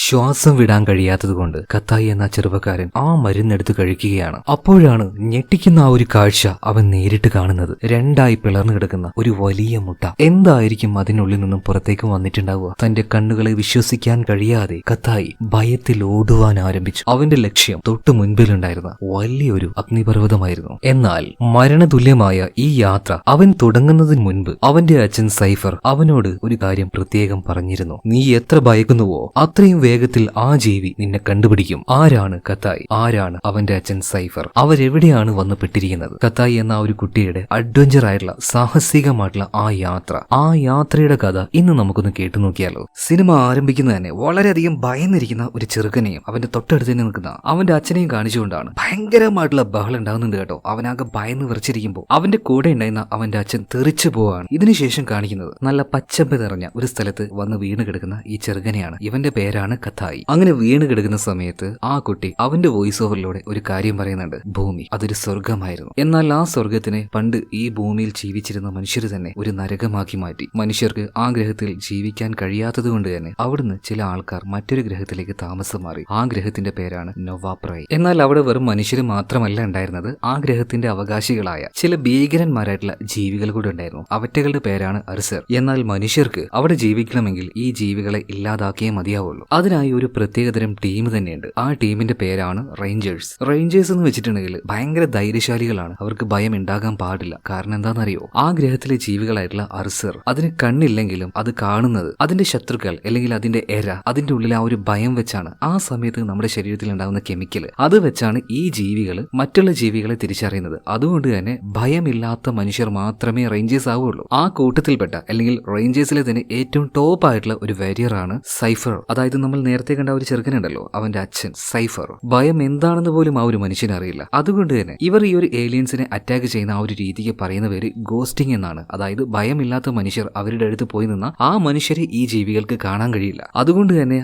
ശ്വാസം വിടാൻ കഴിയാത്തതുകൊണ്ട് കത്തായി എന്ന ചെറുപ്പക്കാരൻ ആ മരുന്നെടുത്ത് കഴിക്കുകയാണ്. അപ്പോഴാണ് ഞെട്ടിക്കുന്ന ആ ഒരു കാഴ്ച അവൻ നേരിട്ട് കാണുന്നത്. രണ്ടായി പിളർന്നു കിടക്കുന്ന ഒരു വലിയ മുട്ട. എന്തായിരിക്കും അതിനുള്ളിൽ നിന്നും പുറത്തേക്ക് വന്നിട്ടുണ്ടാവുക? തന്റെ കണ്ണുകളെ വിശ്വസിക്കാൻ കഴിയാതെ കത്തായി ഭയത്തിൽ ഓടുവാൻ ആരംഭിച്ചു. അവന്റെ ലക്ഷ്യം തൊട്ടു മുൻപിലുണ്ടായിരുന്ന വലിയൊരു അഗ്നിപർവ്വതമായിരുന്നു. എന്നാൽ മരണതുല്യമായ ഈ യാത്ര അവൻ തുടങ്ങുന്നതിന് മുൻപ് അവന്റെ അച്ഛൻ സൈഫർ അവനോട് ഒരു കാര്യം പ്രത്യേകം പറഞ്ഞിരുന്നു. നീ എത്ര ഭയക്കുന്നുവോ അത്രയും വേഗത്തിൽ ആ ജീവി നിന്നെ കണ്ടുപിടിക്കും. ആരാണ് കത്തായി? ആരാണ് അവന്റെ അച്ഛൻ സൈഫർ? അവരെവിടെയാണ് വന്ന് പെട്ടിരിക്കുന്നത്? കത്തായി എന്ന ആ ഒരു കുട്ടിയുടെ അഡ്വഞ്ചർ ആയിട്ടുള്ള സാഹസികമായിട്ടുള്ള ആ യാത്രയുടെ കഥ ഇന്ന് നമുക്കൊന്ന് കേട്ടു നോക്കിയാലോ. സിനിമ ആരംഭിക്കുന്ന തന്നെ വളരെയധികം ഭയന്നിരിക്കുന്ന ഒരു ചെറുക്കനെയും അവന്റെ തൊട്ടടുത്ത് തന്നെ നിൽക്കുന്ന അവന്റെ അച്ഛനെയും കാണിച്ചുകൊണ്ടാണ്. ഭയങ്കരമായിട്ടുള്ള ബഹളം ഉണ്ടാകുന്നുണ്ട് കേട്ടോ. അവനാകെ ഭയന്ന് വിറച്ചിരിക്കുമ്പോൾ അവന്റെ കൂടെ ഉണ്ടായിരുന്ന അവന്റെ അച്ഛൻ തെറിച്ചു പോവാണ്. ഇതിനുശേഷം കാണിക്കുന്നത് നല്ല പച്ചപ്പ് നിറഞ്ഞ ഒരു സ്ഥലത്ത് വന്ന് വീണ് കിടക്കുന്ന ഈ ചെറുക്കനെയാണ്. ഇവന്റെ പേരാണ് കത്തായി. അങ്ങനെ വീണ് കിടക്കുന്ന സമയത്ത് ആ കുട്ടി അവന്റെ വോയിസ് ഓവറിലൂടെ ഒരു കാര്യം പറയുന്നുണ്ട്. ഭൂമി അതൊരു സ്വർഗമായിരുന്നു. എന്നാൽ ആ സ്വർഗത്തിനെ പണ്ട് ഈ ഭൂമിയിൽ ജീവിച്ചിരുന്ന മനുഷ്യർ തന്നെ ഒരു നരകമാക്കി മാറ്റി. മനുഷ്യർക്ക് ആ ഗ്രഹത്തിൽ ജീവിക്കാൻ കഴിയാത്തത് കൊണ്ട് തന്നെ അവിടുന്ന് ചില ആൾക്കാർ മറ്റൊരു ഗ്രഹത്തിലേക്ക് താമസം മാറി. ആ ഗ്രഹത്തിന്റെ പേരാണ് നൊവാ പ്രൈം. എന്നാൽ അവിടെ വെറും മനുഷ്യർ മാത്രമല്ല ഉണ്ടായിരുന്നത്. ആ ഗ്രഹത്തിന്റെ അവകാശികളായ ചില ഭീകരന്മാരായിട്ടുള്ള ജീവികൾ കൂടെ ഉണ്ടായിരുന്നു. അവറ്റകളുടെ പേരാണ് അർസർ. എന്നാൽ മനുഷ്യർക്ക് അവിടെ ജീവിക്കണമെങ്കിൽ ഈ ജീവികളെ ഇല്ലാതാക്കിയേ മതിയാവുള്ളൂ. അതിനായി ഒരു പ്രത്യേകതരം ടീം തന്നെയുണ്ട്. ആ ടീമിന്റെ പേരാണ് റേഞ്ചേഴ്സ്. റേഞ്ചേഴ്സ് എന്ന് വെച്ചിട്ടുണ്ടെങ്കിൽ ഭയങ്കര ധൈര്യശാലികളാണ്. അവർക്ക് ഭയം ഉണ്ടാകാൻ പാടില്ല. കാരണം എന്താണെന്നറിയോ? ആ ഗ്രഹത്തിലെ ജീവികളായിട്ടുള്ള അർസർ അതിന് കണ്ണില്ലെങ്കിലും അത് കാണുന്നത് അതിന്റെ ശത്രുക്കൾ അല്ലെങ്കിൽ അതിന്റെ അതിന്റെ ഉള്ളിൽ ആ ഒരു ഭയം വെച്ചാണ്. ആ സമയത്ത് നമ്മുടെ ശരീരത്തിൽ ഉണ്ടാകുന്ന കെമിക്കൽ അത് വെച്ചാണ് ഈ ജീവികൾ മറ്റുള്ള ജീവികളെ തിരിച്ചറിയുന്നത്. അതുകൊണ്ട് തന്നെ ഭയമില്ലാത്ത മനുഷ്യർ മാത്രമേ റേഞ്ചേഴ്സ് ആവുള്ളൂ. ആ കൂട്ടത്തിൽപ്പെട്ട അല്ലെങ്കിൽ റേഞ്ചേഴ്സിലെ തന്നെ ഏറ്റവും ടോപ്പ് ആയിട്ടുള്ള ഒരു വാരിയറാണ് സൈഫർ. അതായത് നമ്മൾ നേരത്തെ കണ്ട ഒരു ചെറുക്കനുണ്ടല്ലോ, അവന്റെ അച്ഛൻ സൈഫർ. ഭയം എന്താണെന്ന് പോലും ആ ഒരു മനുഷ്യന് അറിയില്ല. അതുകൊണ്ട് തന്നെ ഇവർ ഈ ഒരു ഏലിയൻസിനെ അറ്റാക്ക് ചെയ്യുന്ന ആ ഒരു രീതിക്ക് പറയുന്ന പേര് ഗോസ്റ്റിംഗ് എന്നാണ്. അതായത് ഭയമില്ലാത്ത മനുഷ്യർ അവരുടെ അടുത്ത് പോയി നിന്ന ആ മനുഷ്യരെ ഈ ജീവികൾക്ക് കാണാൻ കഴിയില്ല. അതുകൊണ്ട് തന്നെ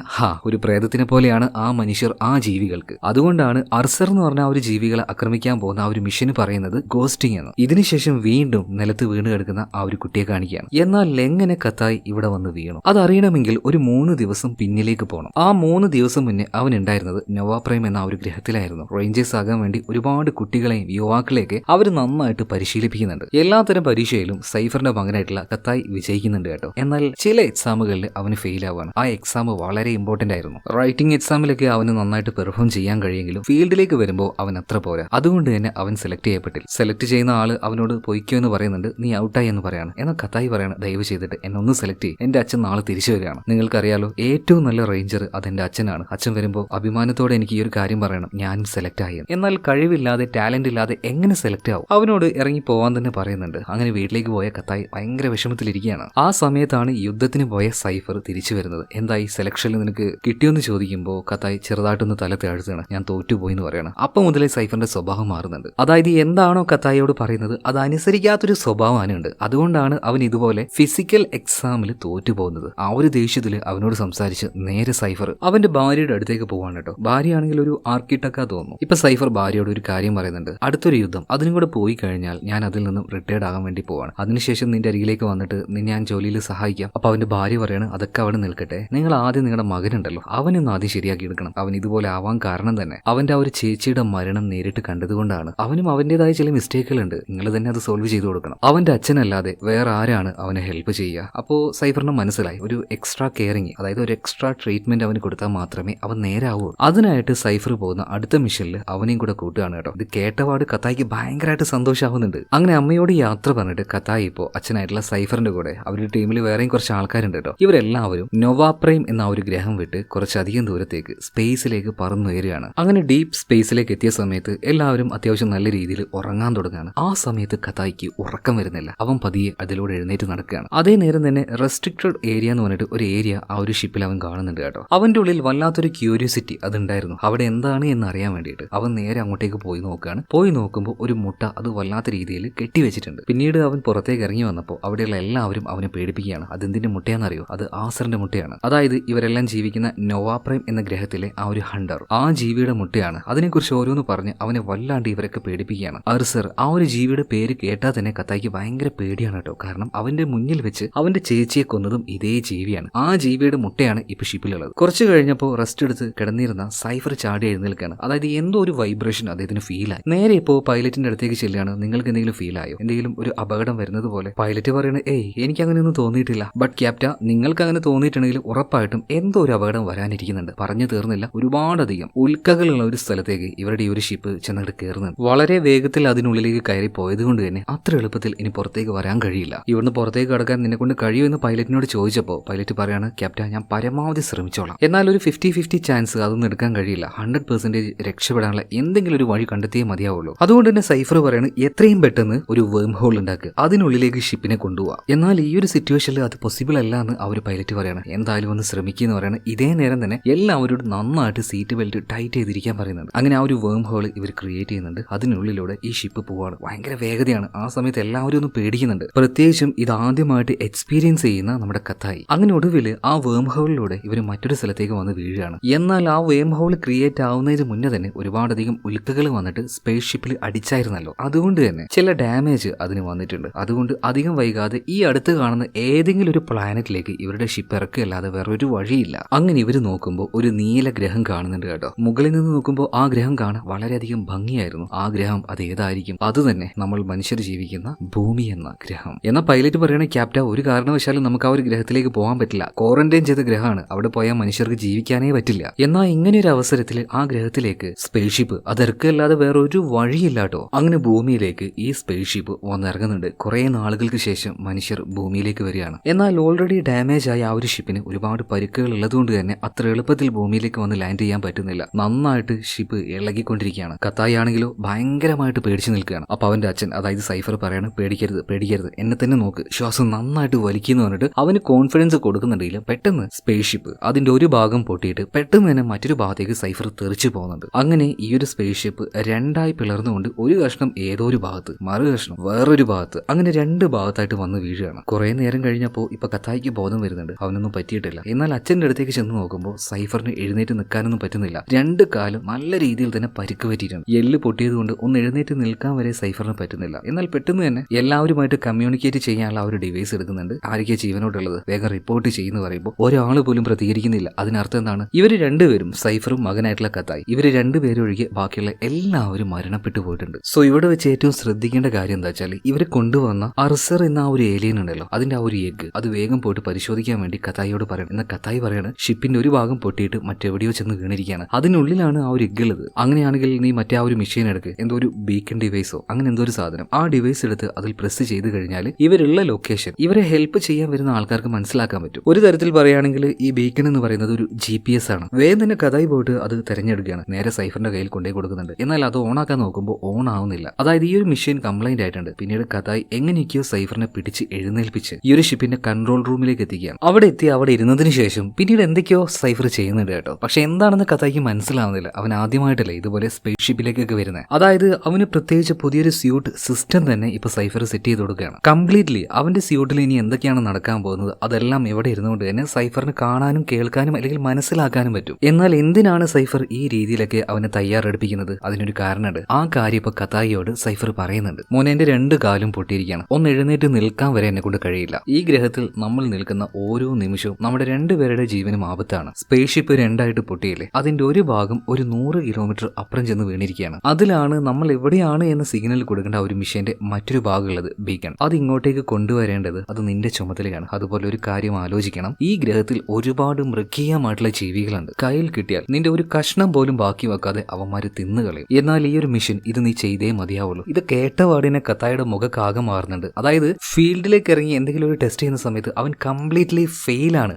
ഒരു പ്രേതത്തിനെ പോലെയാണ് ആ മനുഷ്യർ ആ ജീവികൾക്ക്. അതുകൊണ്ടാണ് അർസർ എന്ന് പറഞ്ഞ ആ ഒരു ജീവികളെ ആക്രമിക്കാൻ പോകുന്ന ആ ഒരു മിഷന് പറയുന്നത് ഗോസ്റ്റിംഗ് എന്ന്. ഇതിനുശേഷം വീണ്ടും നിലത്ത് വീണ് കിടക്കുന്ന ആ ഒരു കുട്ടിയെ കാണിക്കുകയാണ്. എന്നാൽ എങ്ങനെ കത്തായി ഇവിടെ വന്ന് വീണു? അതറിയണമെങ്കിൽ ഒരു 3 ദിവസം പിന്നിലേക്ക് പോകണം. ആ 3 ദിവസം മുന്നേ അവൻ ഉണ്ടായിരുന്നത് നൊവാ പ്രൈം എന്ന ആ ഒരു ഗ്രഹത്തിലായിരുന്നു. റേഞ്ചേഴ്സ് ആകാൻ വേണ്ടി ഒരുപാട് കുട്ടികളെയും യുവാക്കളെയൊക്കെ അവർ നന്നായിട്ട് പരിശീലിപ്പിക്കുന്നുണ്ട്. എല്ലാത്തരം പരീക്ഷയിലും സൈഫറിന്റെ മകനായിട്ടുള്ള കത്തായി വിജയിക്കുന്നുണ്ട് കേട്ടോ. എന്നാൽ ചില എക്സാമുകളിൽ അവന് ഫെയിൽ ആവാണ്. ആ എക്സാം വളരെ ഇമ്പോർട്ടന്റ് ആയിരുന്നു. റൈറ്റിംഗ് എക്സാമിലൊക്കെ അവന് നന്നായിട്ട് പെർഫോം ചെയ്യാൻ കഴിയെങ്കിലും ഫീൽഡിലേക്ക് വരുമ്പോൾ അവൻ അത്ര പോരാ. അതുകൊണ്ട് തന്നെ അവൻ സെലക്ട് ചെയ്യപ്പെട്ടില്ല. സെലക്ട് ചെയ്യുന്ന ആള് അവനോട് പൊയ്ക്കോ എന്ന് പറയുന്നുണ്ട്. നീ ഔട്ടായി എന്ന് പറയാണ്. എന്നാൽ കത്തായി പറയാണ്, ദയവ് ചെയ്തിട്ട് എന്നെ ഒന്ന് സെലക്ട് ചെയ്യും. എന്റെ അച്ഛൻ നാളെ തിരിച്ചു വരികയാണ്. നിങ്ങൾക്കറിയാലോ, ഏറ്റവും നല്ല റേഞ്ചർ അതെന്റെ അച്ഛനാണ്. അച്ഛൻ വരുമ്പോൾ അഭിമാനത്തോടെ എനിക്ക് ഈ ഒരു കാര്യം പറയണം, ഞാനും സെലക്ട് ആയി. എന്നാൽ കഴിവില്ലാതെ ടാലന്റ് ഇല്ലാതെ എങ്ങനെ സെലക്ട് ആവും? അവനോട് ഇറങ്ങി പോവാൻ തന്നെ പറയുന്നുണ്ട്. അങ്ങനെ വീട്ടിലേക്ക് പോയ കത്തായി ഭയങ്കര വിഷമത്തിലിരിക്കുകയാണ്. ആ സമയത്താണ് യുദ്ധത്തിന് പോയ സൈഫർ തിരിച്ചു വരുന്നത്. എന്തായി, സെലക്ഷനിൽ നിനക്ക് കിട്ടിയോന്ന് ചോദിക്കുമ്പോൾ കത്തായി ചെറുതായിട്ടൊന്ന് തല താഴ്ത്തുകയാണ്. ഞാൻ തോറ്റുപോയി എന്ന് പറയണം. അപ്പൊ മുതലേ സൈഫറിന്റെ സ്വഭാവം മാറുന്നുണ്ട്. അതായത് എന്താണോ കത്തായിയോട് പറയുന്നത് അത് അനുസരിക്കാത്തൊരു സ്വഭാവം അവനുണ്ട്. അതുകൊണ്ടാണ് അവൻ ഇതുപോലെ ഫിസിക്കൽ എക്സാമിൽ തോറ്റുപോകുന്നത്. ആ ഒരു ദേഷ്യത്തിൽ അവനോട് സംസാരിച്ച് നേരെ സൈഫർ അവന്റെ ഭാര്യയുടെ അടുത്തേക്ക് പോവാണ് കേട്ടോ. ഭാര്യയാണെങ്കിൽ ഒരു ആർക്കിടെക്റ്റാ തോന്നുന്നു. ഇപ്പൊ സൈഫർ ഭാര്യയോട് ഒരു കാര്യം പറയുന്നുണ്ട്. അടുത്തൊരു യുദ്ധം അതിനും കൂടെ പോയി കഴിഞ്ഞാൽ ഞാൻ അതിൽ നിന്നും റിട്ടയർഡ് ആകാൻ വേണ്ടി പോവാണ്. അതിനുശേഷം നിന്റെ അരികിലേക്ക് വന്നിട്ട് നിന്നെ ഞാൻ ജോലിയിൽ സഹായിക്കാം. അപ്പൊ അവന്റെ ഭാര്യ പറയാണ്, അതൊക്കെ അവിടെ നിൽക്കട്ടെ, നിങ്ങൾ ആദ്യം നിങ്ങളുടെ മകനുണ്ടല്ലോ അവനൊന്ന് ആദ്യം ശരിയാക്കി എടുക്കണം. അവൻ ഇതുപോലെ ആവാൻ കാരണം തന്നെ അവന്റെ ആ ഒരു ചേച്ചിയുടെ മരണം നേരിട്ട് കണ്ടതുകൊണ്ടാണ്. അവനും അവന്റേതായ ചില മിസ്റ്റേക്കുകൾ ഉണ്ട്. നിങ്ങൾ തന്നെ അത് സോൾവ് ചെയ്തു കൊടുക്കണം. അവന്റെ അച്ഛനല്ലാതെ വേറെ ആരാണ് അവനെ ഹെൽപ്പ് ചെയ്യുക? അപ്പോ സൈഫറിന് മനസ്സിലായി, ഒരു എക്സ്ട്രാ കെയറിങ്, അതായത് ഒരു എക്സ്ട്രാ ട്രീറ്റ്മെന്റ് അവന് കൊടുത്താൽ മാത്രമേ അവൻ നേരെ ആവുള്ളൂ. അതിനായിട്ട് സൈഫർ പോകുന്ന അടുത്ത മിഷനിൽ അവനെയും കൂടെ കൂട്ടുകയാണ് കേട്ടോ. ഇത് കേട്ടപാട് കത്തായിക്ക് ഭയങ്കരമായിട്ട് സന്തോഷമാവുന്നുണ്ട്. അങ്ങനെ അമ്മയോട് യാത്ര പറഞ്ഞിട്ട് കത്തായി ഇപ്പോൾ അച്ഛനായിട്ടുള്ള സൈഫറിന്റെ കൂടെ അവരുടെ ടീമിൽ വേറെയും കുറച്ച് ആൾക്കാരുണ്ട് കേട്ടോ. ഇവരെല്ലാവരും നൊവാ പ്രൈം എന്ന ഒരു ഗ്രഹം വിട്ട് കുറച്ചധികം ദൂരത്തേക്ക് സ്പേസിലേക്ക് പറന്നുയരുകയാണ്. അങ്ങനെ ഡീപ്പ് സ്പേസിലേക്ക് എത്തിയ സമയത്ത് എല്ലാവരും അത്യാവശ്യം നല്ല രീതിയിൽ ഉറങ്ങാൻ തുടങ്ങുകയാണ്. ആ സമയത്ത് കത്തായിക്ക് ഉറക്കം വരുന്നില്ല. അവൻ പതിയെ അതിലൂടെ എഴുന്നേറ്റ് നടക്കുകയാണ്. അതേ നേരം തന്നെ റെസ്ട്രിക്റ്റഡ് ഏരിയ എന്ന് പറഞ്ഞിട്ട് ഒരു ഏരിയ ആ ഒരു ഷിപ്പിൽ അവൻ കാണുന്നുണ്ട് കേട്ടോ. അവന്റെ ഉള്ളിൽ വല്ലാത്തൊരു ക്യൂരിയോസിറ്റി അതുണ്ടായിരുന്നു. അവിടെ എന്താണ് എന്ന് അറിയാൻ വേണ്ടിയിട്ട് അവൻ നേരെ അങ്ങോട്ടേക്ക് പോയി നോക്കുകയാണ്. പോയി നോക്കുമ്പോൾ ഒരു മുട്ട അത് വല്ലാത്ത രീതിയിൽ കെട്ടിവെച്ചിട്ടുണ്ട്. പിന്നീട് അവൻ പുറത്തേക്ക് ഇറങ്ങി വന്നപ്പോൾ അവിടെയുള്ള എല്ലാവരും അവനെ പേടിപ്പിക്കുകയാണ്. അതെന്തിന്റെ മുട്ടയാണെന്നറിയോ? അത് ആസറിന്റെ മുട്ടയാണ്. അതായത് ഇവരെല്ലാം ജീവിക്കുന്ന നൊവാ പ്രൈം എന്ന ഗ്രഹത്തിലെ ആ ഒരു ഹണ്ടർ, ആ ജീവിയുടെ മുട്ടയാണ്. അതിനെക്കുറിച്ച് ഓരോന്ന് പറഞ്ഞ് അവനെ വല്ലാണ്ട് ഇവരൊക്കെ പേടിപ്പിക്കുകയാണ്. അർസർ ആ ഒരു ജീവിയുടെ പേര് കേട്ടാൽ തന്നെ കത്തായിക്ക് ഭയങ്കര പേടിയാണ് കേട്ടോ. കാരണം അവന്റെ മുന്നിൽ വെച്ച് അവന്റെ ചേച്ചിയെ കൊന്നതും ഇതേ ജീവിയാണ്. ആ ജീവിയുടെ മുട്ടയാണ് ഇപ്പൊ ഷിപ്പിലുള്ളത്. കുറച്ച് കഴിഞ്ഞപ്പോൾ റെസ്റ്റ് എടുത്ത് കിടന്നിരുന്ന സൈഫർ ചാടി എഴുന്നേൽക്കാണ്. അതായത് എന്തോ ഒരു വൈബ്രേഷൻ അദ്ദേഹത്തിന് ഫീൽ ആയി. നേരെ ഇപ്പോൾ പൈലറ്റിന്റെ അടുത്തേക്ക് ചെല്ലുകയാണ്. നിങ്ങൾക്ക് എന്തെങ്കിലും ഫീൽ ആയോ, എന്തെങ്കിലും ഒരു അപകടം വരുന്നത് പോലെ? പൈലറ്റ് പറയണ എനിക്ക് അങ്ങനെയൊന്നും തോന്നിയിട്ടില്ല. ബട്ട് ക്യാപ്റ്റ, നിങ്ങൾക്ക് അങ്ങനെ തോന്നിയിട്ടുണ്ടെങ്കിൽ ഉറപ്പായിട്ടും എന്തോ ഒരു അപകടം വരാനിരിക്കുന്നുണ്ട്. പറഞ്ഞു തീർന്നില്ല, ഒരുപാടധികം ഉൽക്കകളുള്ള ഒരു സ്ഥലത്തേക്ക് ഇവരുടെ ഈ ഒരു ഷിപ്പ് ചെന്നിട്ട് കയറുന്നുണ്ട്. വളരെ വേഗത്തിൽ അതിനുള്ളിലേക്ക് കയറി പോയത് കൊണ്ട് തന്നെ അത്ര എളുപ്പത്തിൽ ഇനി പുറത്തേക്ക് വരാൻ കഴിയില്ല. ഇവിടുന്ന് പുറത്തേക്ക് കടക്കാൻ നിന്നെ കൊണ്ട് കഴിയുമോ എന്ന് പൈലറ്റിനോട് ചോദിച്ചപ്പോൾ പൈലറ്റ് പറയാണ്, ക്യാപ്റ്റ, ഞാൻ പരമാവധി ശ്രമിച്ചോളാം. എന്നാൽ ഒരു 50-50 ചാൻസ് അതൊന്നും എടുക്കാൻ കഴിയില്ല. 100% രക്ഷപ്പെടാനുള്ള എന്തെങ്കിലും ഒരു വഴി കണ്ടെത്തിയേ മതിയാവുള്ളൂ. അതുകൊണ്ട് തന്നെ സൈഫർ പറയാണ്, എത്രയും പെട്ടെന്ന് ഒരു വേം ഹോൾ ഉണ്ടാക്കുക, അതിനുള്ളിലേക്ക് ഷിപ്പിനെ കൊണ്ടുപോവാ. എന്നാൽ ഈ ഒരു സിറ്റുവേഷനിൽ അത് പോസിബിൾ അല്ല എന്ന് അവർ പൈലറ്റ് പറയാണ്. എന്തായാലും ഒന്ന് ശ്രമിക്കുക പറയാണ്. ഇതേ നേരം തന്നെ എല്ലാവരോടും നന്നായിട്ട് സീറ്റ് ബെൽറ്റ് ടൈറ്റ് ചെയ്തിരിക്കാൻ പറയുന്നുണ്ട്. അങ്ങനെ ആ ഒരു വേം ഹോൾ ഇവർ ക്രിയേറ്റ് ചെയ്യുന്നുണ്ട്. അതിനുള്ളിലൂടെ ഈ ഷിപ്പ് പോവാണ്. ഭയങ്കര വേഗതയാണ്. ആ സമയത്ത് എല്ലാവരും ഒന്ന് പേടിക്കുന്നുണ്ട്. പ്രത്യേകിച്ചും ഇതാദ്യമായിട്ട് എക്സ്പീരിയൻസ് ചെയ്യുന്ന നമ്മുടെ കത്തായി. അങ്ങനെ ഒടുവിൽ ആ വേം ഹോളിലൂടെ ഇവർ മറ്റൊരു സ്ഥലത്തേക്ക് വന്ന് വീഴുകയാണ്. എന്നാൽ ആ വേം ഹോൾ ക്രിയേറ്റ് ആവുന്നതിന് മുന്നേ തന്നെ ഒരുപാടധികം ഉൽക്കകൾ വന്നിട്ട് സ്പേസ് ഷിപ്പിൽ അടിച്ചായിരുന്നല്ലോ. അതുകൊണ്ട് തന്നെ ചില ഡാമേജ് അതിന് വന്നിട്ടുണ്ട്. അതുകൊണ്ട് അധികം വൈകാതെ ഈ അടുത്ത് കാണുന്ന ഏതെങ്കിലും ഒരു പ്ലാനറ്റിലേക്ക് ഇവരുടെ ഷിപ്പ് ഇറക്കുകയല്ലാതെ വേറൊരു വഴിയില്ല. അങ്ങനെ ഇവർ നോക്കുമ്പോൾ ഒരു നീല ഗ്രഹം കാണുന്നുണ്ട് കേട്ടോ. മുകളിൽ നിന്ന് നോക്കുമ്പോൾ ആ ഗ്രഹം കാണാൻ വളരെയധികം ഭംഗിയായിരുന്നു. ആ ഗ്രഹം അത് ഏതായിരിക്കും? അത് തന്നെ നമ്മൾ മനുഷ്യർ ജീവിക്കുന്ന ഭൂമി എന്ന ഗ്രഹം. എന്നാൽ പൈലറ്റ് പറയണ, ക്യാപ്റ്റ, ഒരു കാരണവശാലും നമുക്ക് ആ ഒരു ഗ്രഹത്തിലേക്ക് പോകാൻ പറ്റില്ല. ക്വാറന്റൈൻ ചെയ്ത ഗ്രഹമാണ്. അവിടെ പോയാൽ മനുഷ്യർക്ക് ജീവിക്കാനേ പറ്റില്ല. എന്നാൽ ഇങ്ങനെ ഒരു അവസരത്തിൽ ആ ഗ്രഹത്തിലേക്ക് സ്പേസ് ഷിപ്പ് അതിറക്കല്ലാതെ വേറൊരു വഴിയില്ല കേട്ടോ. അങ്ങനെ ഭൂമിയിലേക്ക് ഈ സ്പേസ് ഷിപ്പ് വന്നിറങ്ങുന്നുണ്ട്. കുറെ നാളുകൾക്ക് ശേഷം മനുഷ്യർ ഭൂമിയിലേക്ക് വരികയാണ്. എന്നാൽ ഓൾറെഡി ഡാമേജ് ആയ ആ ഒരു ഷിപ്പിന് ഒരുപാട് പരിക്കുകൾ ഉള്ളതുകൊണ്ട് തന്നെ അത്ര എളുപ്പത്തിൽ ഭൂമിയിലേക്ക് വന്ന് ലാൻഡ് ചെയ്യാൻ പറ്റുന്നില്ല. നന്നായിട്ട് ഷിപ്പ് ഇളകിക്കൊണ്ടിരിക്കുകയാണ്. കത്തായി ആണെങ്കിലോ ഭയങ്കരമായിട്ട് പേടിച്ചു നിൽക്കുകയാണ്. അപ്പൊ അവന്റെ അച്ഛൻ, അതായത് സൈഫർ, പറയാണ്, പേടിക്കരുത്, പേടിക്കരുത്, എന്നെ തന്നെ നോക്ക്, ശ്വാസം നന്നായിട്ട് വലിക്കുന്നു പറഞ്ഞിട്ട് അവന് കോൺഫിഡൻസ് കൊടുക്കുന്നുണ്ടെങ്കിൽ പെട്ടെന്ന് സ്പേസ് ഷിപ്പ് അതിന്റെ ഒരു ഭാഗം പൊട്ടിയിട്ട് പെട്ടെന്ന് തന്നെ മറ്റൊരു ഭാഗത്തേക്ക് സൈഫർ തെറിച്ചു പോകുന്നുണ്ട്. അങ്ങനെ ഈ ഒരു സ്പേസ് ഷിപ്പ് രണ്ടായി പിളർന്നുകൊണ്ട് ഒരു കഷ്ണം ഏതോ ഒരു ഭാഗത്ത്, മറു കഷ്ണം വേറൊരു ഭാഗത്ത്, അങ്ങനെ രണ്ട് ഭാഗത്തായിട്ട് വന്ന് വീഴുകയാണ്. കുറെ നേരം കഴിഞ്ഞപ്പോൾ ഇപ്പൊ കത്തായിക്ക് ബോധം വരുന്നുണ്ട്. അവനൊന്നും പറ്റിയിട്ടില്ല. എന്നാൽ അച്ഛന്റെ അടുത്തേക്ക് ചെന്ന് നോക്കുമ്പോൾ സൈഫറിന് എഴുന്നേറ്റ് നിൽക്കാനൊന്നും പറ്റുന്നില്ല. രണ്ട് കാലും നല്ല രീതിയിൽ തന്നെ പരിക്ക് പറ്റിയിട്ടുണ്ട്. എല്ല് പൊട്ടിയത് കൊണ്ട് ഒന്ന് എഴുന്നേറ്റ് നിൽക്കാൻ വരെ സൈഫറിന് പറ്റുന്നില്ല. എന്നാൽ പെട്ടെന്ന് തന്നെ എല്ലാവരുമായിട്ട് കമ്മ്യൂണിക്കേറ്റ് ചെയ്യാനുള്ള ആ ഒരു ഡിവൈസ് എടുക്കുന്നുണ്ട്. ആരൊക്കെയാ ജീവനോട്ടുള്ളത്, വേഗം റിപ്പോർട്ട് ചെയ്യുന്നു പറയുമ്പോൾ ഒരാൾ പോലും പ്രതികരിക്കുന്നില്ല. അതിനർത്ഥം എന്താണ്? ഇവര് രണ്ടുപേരും, സൈഫറും മകനായിട്ടുള്ള കത്തായി, ഇവര് രണ്ടുപേരും ഒഴികെ ബാക്കിയുള്ള എല്ലാവരും മരണപ്പെട്ടു പോയിട്ടുണ്ട്. സോ ഇവിടെ വെച്ച് ഏറ്റവും ശ്രദ്ധിക്കേണ്ട കാര്യം എന്താ വെച്ചാൽ, ഇവര് കൊണ്ടുവന്ന അർസർ എന്ന ആ ഒരു ഏലിയൻ ഉണ്ടല്ലോ, അതിന്റെ ആ ഒരു എഗ് അത് വേഗം പോയിട്ട് പരിശോധിക്കാൻ വേണ്ടി കത്തായിയോട് പറയണം. എന്നാൽ കത്തായി പറയാണ്, ഷിപ്പിന്റെ ഒരു ഭാഗം പൊട്ടിയിട്ട് മറ്റെവിടെയോ ചെന്ന് വീണിരിക്കുകയാണ്, അതിനുള്ളിലാണ് ആ ഒരു എഗ് ഉള്ളത്. അങ്ങനെയാണെങ്കിൽ നീ മറ്റേ ആ ഒരു മെഷീൻ എടുക്ക്, എന്തോ ഒരു ബീക്കൺ ഡിവൈസോ അങ്ങനെ എന്തോ ഒരു സാധനം, ആ ഡിവൈസ് എടുത്ത് അതിൽ പ്രസ് ചെയ്ത് കഴിഞ്ഞാൽ ഇവരുള്ള ലൊക്കേഷൻ ഇവരെ ഹെൽപ്പ് ചെയ്യാൻ വരുന്ന ആൾക്കാർക്ക് മനസ്സിലാക്കാൻ പറ്റും. ഒരു തരത്തിൽ പറയുകയാണെങ്കിൽ ഈ ബീക്കൺ എന്ന് പറയുന്നത് ഒരു GPS ആണ്. വേഗം തന്നെ കഥായി പോയിട്ട് അത് തെരഞ്ഞെടുക്കുകയാണ്. നേരെ സൈഫറിന്റെ കയ്യിൽ കൊണ്ടുപോയി കൊടുക്കുന്നുണ്ട്. എന്നാൽ അത് ഓണാക്കാൻ നോക്കുമ്പോൾ ഓൺ ആവുന്നില്ല. അതായത് ഈ ഒരു മെഷീൻ കംപ്ലൈന്റ് ആയിട്ടുണ്ട്. പിന്നീട് കഥായി എങ്ങനെയൊക്കെയോ സൈഫറിനെ പിടിച്ച് എഴുന്നേൽപ്പിച്ച് ഈ ഒരു ഷിപ്പിന്റെ കൺട്രോൾ റൂമിലേക്ക് എത്തിക്കുകയാണ്. അവിടെ എത്തി അവിടെ ഇരുന്നതിന് ശേഷം പിന്നീട് എന്തൊക്കെയോ സൈഫർ ചെയ്യുന്നുണ്ട് കേട്ടോ. പക്ഷെ എന്താണെന്ന് കഥായിക്ക് മനസ്സിലാവുന്നില്ല. അവൻ ആദ്യമായിട്ടല്ലേ ഇതുപോലെ സ്പേസ് ഷിപ്പിലേക്കൊക്കെ വരുന്നത്. അതായത് അവന് പ്രത്യേകിച്ച് പുതിയൊരു സ്യൂട്ട് സിസ്റ്റം തന്നെ ഇപ്പൊ സൈഫർ സെറ്റ് ചെയ്ത് കൊടുക്കുകയാണ്. കംപ്ലീറ്റ്ലി അവന്റെ സ്യൂട്ടിൽ ഇനി എന്തൊക്കെയാണ് നടക്കാൻ പോകുന്നത് അതെല്ലാം ഇവിടെ ഇരുന്നുകൊണ്ട് തന്നെ സൈഫറിന് കാണാനും കേൾക്കാനും അല്ലെങ്കിൽ മനസ്സിലാക്കാനും പറ്റും. എന്നാൽ എന്തിനാണ് സൈഫർ ഈ രീതിയിലൊക്കെ അവനെ തയ്യാറെടുപ്പിക്കുന്നത്? അതിനൊരു കാരണമുണ്ട്. ആ കാര്യം ഇപ്പൊ കഥായിയോട് സൈഫർ പറയുന്നുണ്ട്. മോനെ, എന്റെ രണ്ട് കാലും പൊട്ടിയിരിക്കുകയാണ്. ഒന്ന് എഴുന്നേറ്റ് നിൽക്കാൻ വരെ എന്നെ കൊണ്ട് കഴിയില്ല. ഈ ഗ്രഹത്തിൽ നമ്മൾ നിൽക്കുന്ന ഓരോ നിമിഷവും നമ്മുടെ രണ്ടുപേരുടെ ജീവനും ആപത്താണ്. സ്പേസ് ഷിപ്പ് രണ്ടായിട്ട് പൊട്ടിയില്ലേ, അതിന്റെ ഒരു ഭാഗം ഒരു 100 കിലോമീറ്റർ അപ്പുറം ചെന്ന് വീണിരിക്കുകയാണ്. അതിലാണ് നമ്മൾ എവിടെയാണ് എന്ന സിഗ്നൽ കൊടുക്കേണ്ട ഒരു മിഷന്റെ മറ്റൊരു ഭാഗമുള്ളത്, ബീക്കൺ. അത് ഇങ്ങോട്ടേക്ക് കൊണ്ടുവരേണ്ടത് അത് നിന്റെ ചുമതലയാണ്. അതുപോലെ ഒരു കാര്യം ആലോചിക്കണം, ഈ ഗ്രഹത്തിൽ ഒരുപാട് മൃഗീയമായിട്ടുള്ള ജീവികളുണ്ട്. കയ്യിൽ കിട്ടിയാൽ നിന്റെ ഒരു കഷ്ണം പോലും ബാക്കി വെക്കാതെ അവന്മാര് തിന്നുകളയും. എന്നാൽ ഈ ഒരു മിഷൻ ഇത് നീ ചെയ്തേ മതിയാവുള്ളൂ. ഇത് കേട്ട പാടിനെ കത്തായുടെ മുഖക്കാകെ മാറുന്നുണ്ട്. അതായത് ഫീൽഡിലേക്ക് ഇറങ്ങി എന്തെങ്കിലും ഒരു ടെസ്റ്റ് ചെയ്യുന്ന സമയത്ത് അവൻ കംപ്ലീറ്റ്ലി ഫെയിലാണ്.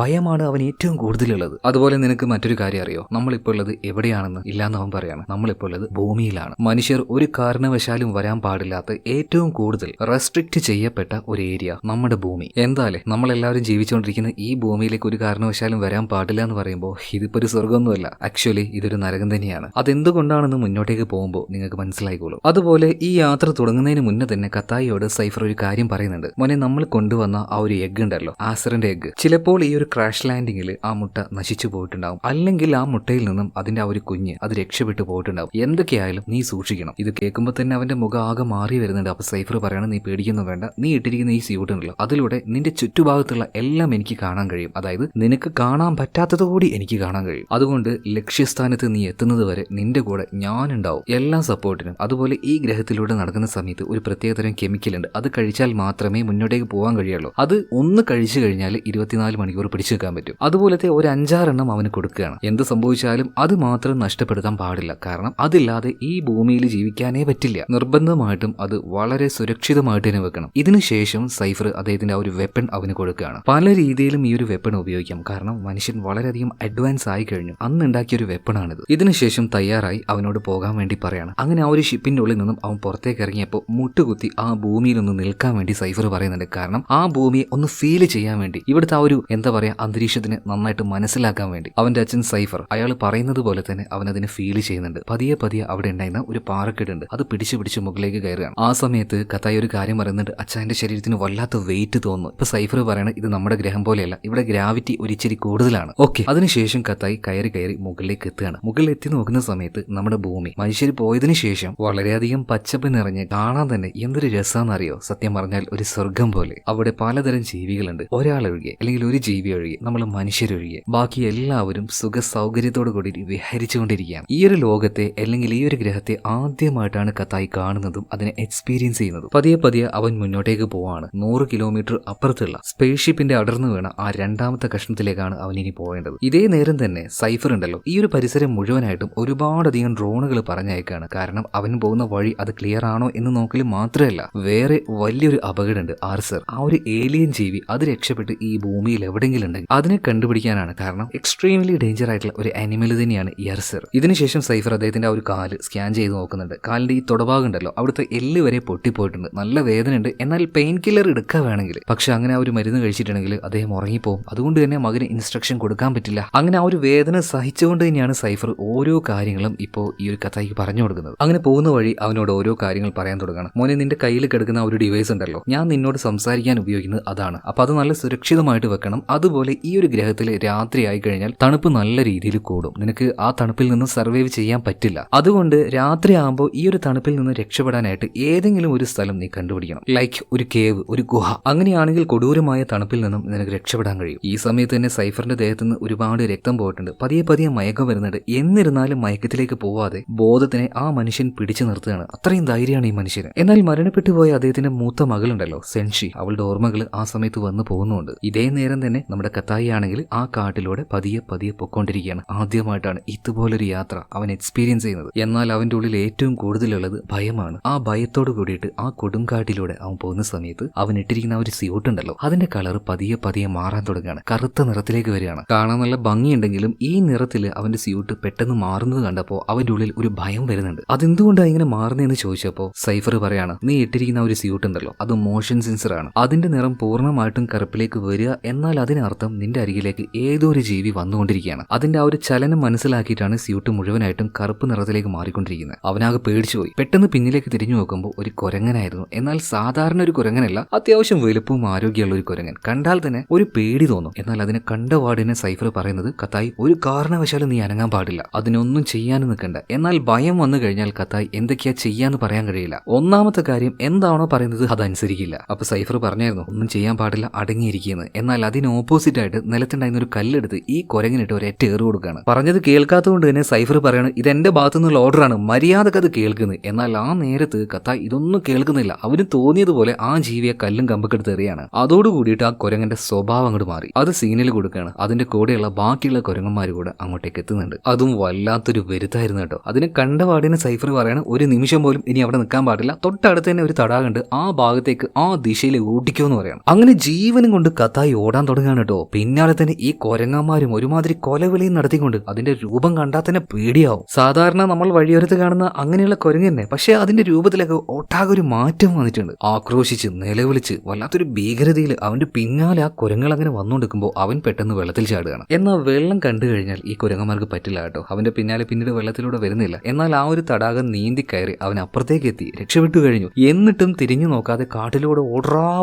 ഭയമാണ് അവൻ ഏറ്റവും കൂടുതലുള്ളത്. അതുപോലെ നിനക്ക് മറ്റൊരു കാര്യം അറിയോ, നമ്മളിപ്പോൾ ഉള്ളത് എവിടെയാണെന്ന്? ഇല്ലാന്ന് അവൻ പറയാണ്. നമ്മളിപ്പോൾ ഉള്ളത് ഭൂമിയിലാണ്. മനുഷ്യർ ഒരു കാരണവശാലും വരാൻ പാടില്ലാത്ത ഏറ്റവും കൂടുതൽ റെസ്ട്രിക്റ്റ് ചെയ്യപ്പെട്ട ഒരു ഏരിയ നമ്മുടെ ഭൂമി. എന്തായാലും നമ്മളെല്ലാവരും ജീവിച്ചുകൊണ്ടിരിക്കുന്ന ഈ ഭൂമിയിലേക്ക് ഒരു കാരണവശാലും വരാൻ പാടില്ല എന്ന് പറയുമ്പോൾ ഇതിപ്പോ ഒരു സ്വർഗമൊന്നുമല്ല. ആക്ച്വലി ഇതൊരു നരകം തന്നെയാണ്. അതെന്തുകൊണ്ടാണെന്ന് മുന്നോട്ടേക്ക് പോകുമ്പോൾ നിങ്ങൾക്ക് മനസ്സിലായിക്കോളും. അതുപോലെ ഈ യാത്ര തുടങ്ങുന്നതിന് മുന്നേ തന്നെ കത്തായിയോട് സൈഫർ ഒരു കാര്യം പറയുന്നുണ്ട്. മോനെ, നമ്മൾ കൊണ്ടുവന്ന ആ ഒരു എഗ് ഉണ്ടല്ലോ, ആസറിന്റെ എഗ്, ചിലപ്പോൾ ഈ ഒരു ക്രാഷ് ലാൻഡിങ്ങിൽ ആ മുട്ട നശിച്ചു പോയിട്ടുണ്ടാവും. അല്ലെങ്കിൽ ആ മുട്ടയിൽ നിന്നും അതിന്റെ ആ ഒരു കുഞ്ഞ് അത് രക്ഷപ്പെട്ടു പോയിട്ടുണ്ടാവും. എന്തൊക്കെയായാലും നീ സൂക്ഷിക്കണം. ഇത് കേൾക്കുമ്പോൾ തന്നെ അവന്റെ മുഖം ആകെ മാറി വരുന്നുണ്ട്. അപ്പൊ സൈഫർ പറയണം, നീ പേടിക്കൊന്നും വേണ്ട, നീ ഇട്ടിരിക്കുന്ന ഈ സ്യൂട്ട് ഉണ്ടല്ലോ, അതിലൂടെ നിന്റെ ചുറ്റുഭാഗത്തുള്ള എല്ലാം എനിക്ക് കാണാൻ കഴിയും. അതായത് നിനക്ക് കാണാൻ പറ്റാത്തത് കൂടി എനിക്ക് കാണാൻ കഴിയും. അതുകൊണ്ട് ലക്ഷ്യസ്ഥാനത്ത് നീ എത്തുന്നത് വരെ നിന്റെ കൂടെ ഞാനുണ്ടാവും, എല്ലാ സപ്പോർട്ടിനും. അതുപോലെ ഈ ഗ്രഹത്തിലൂടെ നടക്കുന്ന സമയത്ത് ഒരു പ്രത്യേകതരം കെമിക്കൽ ഉണ്ട്, അത് കഴിച്ചാൽ മാത്രമേ മുന്നോട്ടേക്ക് പോകാൻ കഴിയുള്ളൂ. അത് ഒന്ന് കഴിച്ചു കഴിഞ്ഞാൽ 24 മണിക്കൂർ പിടിച്ചു വെക്കാൻ പറ്റും. അതുപോലത്തെ ഒരു 5-6 എണ്ണം അവന് കൊടുക്കുകയാണ്. എന്ത് സംഭവിച്ചാലും അത് മാത്രം നഷ്ടപ്പെടുത്താൻ പാടില്ല. കാരണം അതില്ലാതെ ഈ ഭൂമിയിൽ ജീവിക്കാനേ പറ്റില്ല. നിർബന്ധമായിട്ടും അത് വളരെ സുരക്ഷിതമായിട്ട് തന്നെ വെക്കണം. ഇതിനുശേഷം സൈഫർ അദ്ദേഹത്തിന്റെ ആ ഒരു വെപ്പൺ അവന് കൊടുക്കുകയാണ്. പല രീതിയിലും ഈ ഒരു വെപ്പൺ ഉപയോഗിക്കാം. കാരണം മനുഷ്യൻ വളരെയധികം അഡ്വാൻസ് ആയി കഴിഞ്ഞു. അന്ന് ഉണ്ടാക്കിയ ഒരു വെപ്പണാണിത്. ഇതിനുശേഷം തയ്യാറായി അവനോട് പോകാൻ വേണ്ടി പറയാണ്. അങ്ങനെ ആ ഒരു ഷിപ്പിന്റെ ഉള്ളിൽ നിന്നും അവൻ പുറത്തേക്ക് ഇറങ്ങിയപ്പോൾ മുട്ടുകുത്തി ആ ഭൂമിയിലൊന്ന് നിൽക്കാൻ വേണ്ടി സൈഫർ പറയുന്നുണ്ട്. കാരണം ആ ഭൂമിയെ ഒന്ന് ഫീൽ ചെയ്യാൻ വേണ്ടി, ഇവിടുത്തെ ആ ഒരു എന്താ പറയാ അന്തരീക്ഷത്തിനെ നന്നായിട്ട് മനസ്സിലാക്കാൻ വേണ്ടി. അവന്റെ അച്ഛൻ സൈഫർ അയാൾ പറയുന്നത് പോലെ തന്നെ അവൻ അതിനെ ഫീൽ ചെയ്യുന്നുണ്ട്. പതിയെ പതിയെ അവിടെ ഉണ്ടായിരുന്ന ഒരു പാറക്കെട്ടുണ്ട്, അത് പിടിച്ച് മുകളിലേക്ക് കയറുകയാണ്. ആ സമയത്ത് കത്തായി ഒരു കാര്യം പറയുന്നുണ്ട്. അച്ഛന്റെ ശരീരത്തിന് വല്ലാത്ത വെയിറ്റ് തോന്നുന്നു. ഇപ്പൊ സൈഫർ പറയണ ഇത് നമ്മുടെ ഗ്രഹം പോലെയല്ല, ഇവിടെ ഗ്രാവിറ്റി ഒരിച്ചിരി കൂടുതലാണ്. ഓക്കെ, അതിനുശേഷം കത്തായി കയറി മുകളിലേക്ക് എത്തുകയാണ്. മുകളിൽ എത്തി നോക്കുന്ന സമയത്ത് നമ്മുടെ ഭൂമി മനുഷ്യർ പോയതിനു ശേഷം വളരെയധികം പച്ചപ്പ് നിറഞ്ഞ് കാണാൻ തന്നെ എന്തൊരു രസാന്നറിയോ. സത്യം പറഞ്ഞാൽ ഒരു സ്വർഗം പോലെ. അവിടെ പലതരം ജീവികളുണ്ട്. ഒരാളൊഴികെ അല്ലെങ്കിൽ ഒരു ജീവി ഒഴികെ, നമ്മൾ മനുഷ്യരൊഴികെ ബാക്കി എല്ലാവരും സുഖ സൗകര്യത്തോടു കൂടി വിഹരിച്ചുകൊണ്ടിരിക്കുകയാണ്. ഈ ഒരു ലോകത്തെ അല്ലെങ്കിൽ ഈ ഒരു ഗ്രഹത്തെ ആദ്യമായിട്ടാണ് കത്തായി കാണുന്നതും അതിനെ എക്സ്പീരിയൻസ് ചെയ്യുന്നതും. പതിയെ അവൻ മുന്നോട്ടേക്ക് പോവാണ്. 100 കിലോമീറ്റർ അപ്പുറത്തുള്ള സ്പേസ് ഷിപ്പിന്റെ അടർന്നു വീണ ആ രണ്ടാമത്തെ കഷ്ണത്തിലേക്കാണ് അവൻ ഇനി പോകേണ്ടത്. ഇതേ നേരം തന്നെ സൈഫർ ഉണ്ടല്ലോ, ഈ ഒരു പരിസരം മുഴുവനായിട്ടും ഒരുപാടധികം ഡ്രോണുകൾ പറഞ്ഞയക്കാണ്. കാരണം അവൻ പോകുന്ന വഴി അത് ക്ലിയർ ആണോ എന്ന് നോക്കൽ മാത്രമല്ല, വേറെ വലിയൊരു അപകടമുണ്ട്. ആർസർ, ആ ഒരു ഏലിയൻ ജീവി, അത് രക്ഷപ്പെട്ട് ഈ ഭൂമിയിൽ എവിടെയെങ്കിലും ഉണ്ടെങ്കിൽ അതിനെ കണ്ടുപിടിക്കാനാണ്. കാരണം എക്സ്ട്രീംലി ഡേഞ്ചർ ആയിട്ടുള്ള ഒരു അനിമൽ തന്നെയാണ് ഈ ആർസർ. ഇതിനുശേഷം സൈഫർ അദ്ദേഹത്തിന്റെ ആ ഒരു കാല് സ്കാൻ ചെയ്ത് നോക്കുന്നുണ്ട്. കാലിന്റെ ഈ തൊടഭാഗം ഉണ്ടല്ലോ, അവിടുത്തെ എല്ല് വരെ പൊട്ടിപ്പോയിട്ടുണ്ട്. നല്ല വേദന ഉണ്ട്. എന്നാൽ പെയിൻ കില്ലർ എടുക്കാൻ വേണമെങ്കിൽ, പക്ഷെ അങ്ങനെ ആ ഒരു മരുന്ന് കഴിച്ചിട്ടുണ്ടെങ്കിൽ അദ്ദേഹം ഉറങ്ങിപ്പോകും. അതുകൊണ്ട് തന്നെ മകന് ഇൻസ്ട്രക്ഷൻ കൊടുക്കാൻ പറ്റില്ല. അങ്ങനെ ആ ഒരു വേദന സഹിച്ചുകൊണ്ട് തന്നെയാണ് സൈഫർ ഓരോ കാര്യങ്ങളും ഇപ്പോൾ ഈ ഒരു കഥായിക്ക് പറഞ്ഞു കൊടുക്കുന്നത്. അങ്ങനെ പോകുന്ന വഴി അവനോട് ഓരോ കാര്യങ്ങൾ പറയാൻ തുടങ്ങണം. മോനെ, നിന്റെ കയ്യിൽ കിടക്കുന്ന ഒരു ഡിവൈസ് ഉണ്ടല്ലോ, ഞാൻ നിന്നോട് സംസാരിക്കാൻ ഉപയോഗിക്കുന്നത് അതാണ്. അപ്പൊ അത് നല്ല സുരക്ഷിതമായിട്ട് വെക്കണം. അതുപോലെ ഈ ഒരു ഗ്രഹത്തിൽ രാത്രി ആയി കഴിഞ്ഞാൽ തണുപ്പ് നല്ല രീതിയിൽ കൂടും. നിനക്ക് ആ തണുപ്പിൽ നിന്ന് സർവൈവ് ചെയ്യാൻ പറ്റില്ല. അതുകൊണ്ട് രാത്രി ആകുമ്പോൾ ഈ ഒരു തണുപ്പിൽ നിന്ന് രക്ഷപ്പെടാനായിട്ട് ഏതെങ്കിലും ഒരു സ്ഥലം നീ കണ്ടുപിടിക്കണം. ലൈക്ക് ഒരു കേവ്, ഒരു ഗുഹ. അങ്ങനെയാണെങ്കിൽ കൊടൂരമായ തണുപ്പിൽ നിന്നും നിനക്ക് രക്ഷപ്പെടാൻ കഴിയും. ഈ സമയത്ത് തന്നെ സൈഫറിന്റെ ദേഹത്ത് നിന്ന് ഒരുപാട് രക്തം പോയിട്ടുണ്ട്. പതിയെ മയക്കം വരുന്നുണ്ട്. എന്നിരുന്നാലും മയക്കത്തിലേക്ക് പോവാതെ ബോധത്തിനെ ആ മനുഷ്യൻ പിടിച്ചു നിർത്തുകയാണ്. അത്രയും ധൈര്യമാണ് ഈ മനുഷ്യന്. എന്നാൽ മരണപ്പെട്ടു പോയ അദ്ദേഹത്തിന്റെ മൂത്ത മകളുണ്ടല്ലോ സെൻഷി, അവളുടെ ഓർമ്മകൾ ആ സമയത്ത് വന്നു പോകുന്നുണ്ട്. ഇതേ നേരം തന്നെ നമ്മുടെ കത്തായി ആണെങ്കിൽ ആ കാട്ടിലൂടെ പതിയെ പൊക്കോണ്ടിരിക്കുകയാണ്. ആദ്യമായിട്ടാണ് ഇതുപോലൊരു യാത്ര അവൻ എക്സ്പീരിയൻസ് ചെയ്യുന്നത്. എന്നാൽ അവന്റെ ഉള്ളിൽ ഏറ്റവും കൂടുതലുള്ളത് ഭയമാണ്. ആ ഭയത്തോട് കൂടിയിട്ട് ആ കൊടുങ്കാട്ടിലൂടെ അവൻ പോകുന്ന സമയത്ത് അവൻ ഇട്ടിരിക്കുന്ന ഒരു സ്യൂട്ട് ഉണ്ടല്ലോ, അതിന്റെ കളർ പതിയെ മാറാൻ തുടങ്ങുകയാണ്. കറുത്ത നിറത്തിലേക്ക് വരികയാണ്. കാണാൻ നല്ല ഭംഗിയുണ്ടെങ്കിലും ഈ നിറത്തിൽ അവന്റെ സ്യൂട്ട് പെട്ടെന്ന് മാറുന്നത് കണ്ടപ്പോൾ അവന്റെ ഉള്ളിൽ ഒരു ഭയം വരുന്നുണ്ട്. അതെന്തുകൊണ്ടാണ് ഇങ്ങനെ മാറുന്നതെന്ന് ചോദിച്ചപ്പോൾ സൈഫർ പറയാണ്, നീ ഇട്ടിരിക്കുന്ന ഒരു സ്യൂട്ട് ഉണ്ടല്ലോ, അത് മോഷൻ സെൻസർ ആണ്. അതിന്റെ നിറം പൂർണ്ണമായിട്ടും കറുപ്പിലേക്ക് വരിക, എന്നാൽ അതിനർത്ഥം നിന്റെ അരികിലേക്ക് ഏതോ ഒരു ജീവി വന്നുകൊണ്ടിരിക്കുകയാണ്. അതിന്റെ ആ ഒരു ചലനം മനസ്സിലാക്കിയിട്ടാണ് സ്യൂട്ട് മുഴുവനായിട്ടും കറുപ്പ് നിറത്തിലേക്ക് മാറിക്കൊണ്ടിരിക്കുന്നത്. അവനാകെ പേടിച്ചുപോയി. പെട്ടെന്ന് പിന്നിലേക്ക് തിരിഞ്ഞു നോക്കുമ്പോൾ ഒരു കുരങ്ങനായിരുന്നു. എന്നാൽ സാധാരണ ഒരു കുരങ്ങനല്ല, അത്യാവശ്യം വലുപ്പവും ആരോഗ്യമുള്ള ഒരു കുരങ്ങൻ. കണ്ടാൽ തന്നെ ഒരു പേടി തോന്നും. എന്നാൽ അതിനെ കണ്ട വാർഡിനെ സൈഫർ പറയുന്നത്, കത്തായി ഒരു കാരണവശാലും നീ അനങ്ങാൻ പാടില്ല, അതിനൊന്നും ചെയ്യാനും നിൽക്കണ്ട. എന്നാൽ ഭയം വന്നു കഴിഞ്ഞാൽ കത്തായി എന്തൊക്കെയാ ചെയ്യാന്ന് പറയാൻ കഴിയില്ല. ഒന്നാമത്തെ കാര്യം എന്താണോ പറയുന്നത് അതനുസരിക്കില്ല. അപ്പൊ സൈഫർ പറഞ്ഞായിരുന്നു ഒന്നും ചെയ്യാൻ പാടില്ല, അടങ്ങിയിരിക്കുന്നത്. എന്നാൽ അതിന് ഓപ്പോസിറ്റ് ആയിട്ട് നിലത്തുണ്ടായിരുന്ന ഒരു കല്ലെടുത്ത് ഈ കുരങ്ങിനിട്ട് ഒരൊറ്റ ഏറ് കൊടുക്കുകയാണ്. പറഞ്ഞത് കേൾക്കാത്തതുകൊണ്ട് തന്നെ സൈഫർ പറയാണ്, ഇതെന്റെ ഭാഗത്തു നിന്നുള്ള ഓർഡറാണ്, മര്യാദക്ക് അത് കേൾക്കുന്നത്. എന്നാൽ ആ നേരത്ത് കത്തായി ഇതൊന്നും കേൾക്കുന്നില്ല. അവന് തോന്നിയതുപോലെ ആ ജീവിയെ കല്ലും കമ്പൊക്കെ എടുത്ത് എറിയാണ്. അതോടുകൂടിയിട്ട് ആ കുരങ്ങന്റെ സ്വഭാവം അങ്ങോട്ട് മാറി. അത് സീനിൽ കൊടുക്കുകയാണ്. അതിന്റെ കൂടെയുള്ള ബാക്കിയുള്ള കുരങ്ങന്മാർ കൂടെ അങ്ങോട്ടേക്ക് എത്തുന്നുണ്ട്. അതും വല്ലാത്തൊരു വരുത്തായിരുന്നു കേട്ടോ. അതിന് കണ്ട പാടിന് സൈഫർ പറയാണ്, ഒരു നിമിഷം പോലും ഇനി അവിടെ നിൽക്കാൻ പാടില്ല, തൊട്ടടുത്ത് തന്നെ ഒരു തടാകമുണ്ട്, ആ ഭാഗത്തേക്ക് ആ ദിശയിൽ ഓടിക്കുമെന്ന് പറയണം. അങ്ങനെ ജീവനും കൊണ്ട് കത്തായി ഓടാൻ തുടങ്ങുകയാണ് കേട്ടോ. പിന്നാലെ തന്നെ ഈ കുരങ്ങന്മാരും ഒരുമാതിരി കൊലവിളിയും നടത്തിക്കൊണ്ട് അതിന്റെ രൂപം കണ്ടാൽ തന്നെ പേടിയാവും. സാധാരണ നമ്മൾ വഴിയോരത്ത് കാണുന്ന അങ്ങനെയുള്ള കുരങ്ങ് തന്നെ, പക്ഷെ അതിന്റെ രൂപത്തിലൊക്കെ ഒട്ടാകെ ഒരു മാറ്റം വന്നിട്ടുണ്ട്. ആക്രോശിച്ച് നിലവിളിച്ച് വല്ലാത്തൊരു ഭീകരതയിൽ അവന്റെ പിന്നാലെ ആ കുരങ്ങൾ അങ്ങനെ വന്നുകൊണ്ടിരിക്കുമ്പോൾ അവൻ പെട്ടെന്ന് വെള്ളത്തിൽ ചാടുകയാണ്. എന്നാൽ വെള്ളം കണ്ടു കഴിഞ്ഞാൽ ഈ കുരങ്ങന്മാർക്ക് പറ്റില്ല കേട്ടോ. അവന്റെ പിന്നാലെ പിന്നീട് വെള്ളത്തിലൂടെ വരുന്നില്ല. എന്നാൽ ആ ഒരു തടാകം നീന്തി കയറി അവൻ അപ്പുറത്തേക്ക് എത്തി, രക്ഷപ്പെട്ടു കഴിഞ്ഞു. എന്നിട്ടും തിരിഞ്ഞു നോക്കാതെ കാട്ടിലൂടെ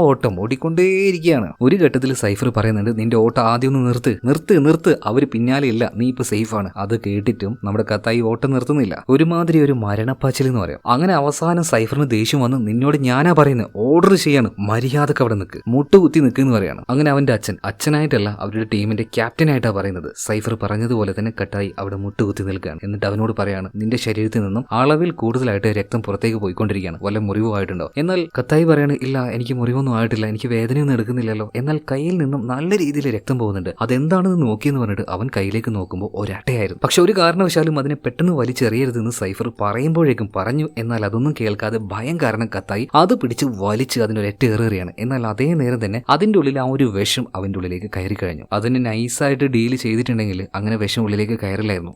ഓട്ടം ഓടിക്കൊണ്ടേയിരിക്കുകയാണ്. ഒരു ഘട്ടത്തിൽ സൈഫർ പറയുന്നുണ്ട്, നിന്റെ ഓട്ടം ആദ്യം ഒന്ന് നിർത്ത്, അവര് പിന്നാലെ ഇല്ല, നീ ഇപ്പൊ സേഫ് ആണ്. അത് കേട്ടിട്ടും നമ്മുടെ കത്തായി ഓട്ടം നിർത്തുന്നില്ല. ഒരുമാതിരി ഒരു മരണപ്പാച്ചിൽ എന്ന് പറയാം. അങ്ങനെ അവസാനം സൈഫറിന് ദേഷ്യം വന്ന്, നിന്നോട് ഞാനാ പറയുന്നത്, ഓർഡർ ചെയ്യാണ്, മര്യാദക്ക് അവിടെ നിൽക്ക്, മുട്ടുകുത്തി നിൽക്കുന്ന് പറയാണ്. അങ്ങനെ അവന്റെ അച്ഛനായിട്ടല്ല അവർ അവരുടെ ടീമിന്റെ ക്യാപ്റ്റനായിട്ടാണ് പറയുന്നത്. സൈഫർ പറഞ്ഞതുപോലെ തന്നെ കട്ടായി അവിടെ മുട്ടുകുത്തി നിൽക്കുകയാണ്. എന്നിട്ട് അവനോട് പറയാണ്, നിന്റെ ശരീരത്തിൽ നിന്നും അളവിൽ കൂടുതലായിട്ട് രക്തം പുറത്തേക്ക് പോയിക്കൊണ്ടിരിക്കുകയാണ്, വല്ല മുറിവുമായിട്ടുണ്ടോ? എന്നാൽ കത്തായി പറയാണ്, ഇല്ല എനിക്ക് മുറിവൊന്നും ആയിട്ടില്ല, എനിക്ക് വേദനയൊന്നും എടുക്കുന്നില്ലല്ലോ. എന്നാൽ കയ്യിൽ നിന്നും നല്ല രീതിയിൽ രക്തം പോകുന്നുണ്ട്, അതെന്താണെന്ന് നോക്കിയെന്ന് പറഞ്ഞിട്ട് അവൻ കയ്യിലേക്ക് നോക്കുമ്പോൾ ഒരട്ടയായിരുന്നു. പക്ഷെ ഒരു കാരണവശാലും അതിനെ പെട്ടെന്ന് വലിച്ചെറിയരുതെന്ന് സൈഫർ പറയുമ്പോഴേക്കും പറഞ്ഞു. എന്നാൽ അതൊന്നും കേൾക്കാതെ ഭയം കാരണം കത്തായി അത് പിടിച്ച് വലിച്ച് അതിനൊരൊറ്റ ഏറിയാണ്. എന്നാൽ അതേ നേരം തന്നെ അതിന്റെ ഉള്ളിൽ ആ ഒരു വിഷം അവന്റെ ഉള്ളിലേക്ക് കയറി കഴിഞ്ഞു. അതിന് നൈസായിട്ട് ഡീൽ ചെയ്തിട്ടുണ്ടെങ്കിൽ അങ്ങനെ വിഷം ഉള്ളിലേക്ക് കയറില്ലായിരുന്നു.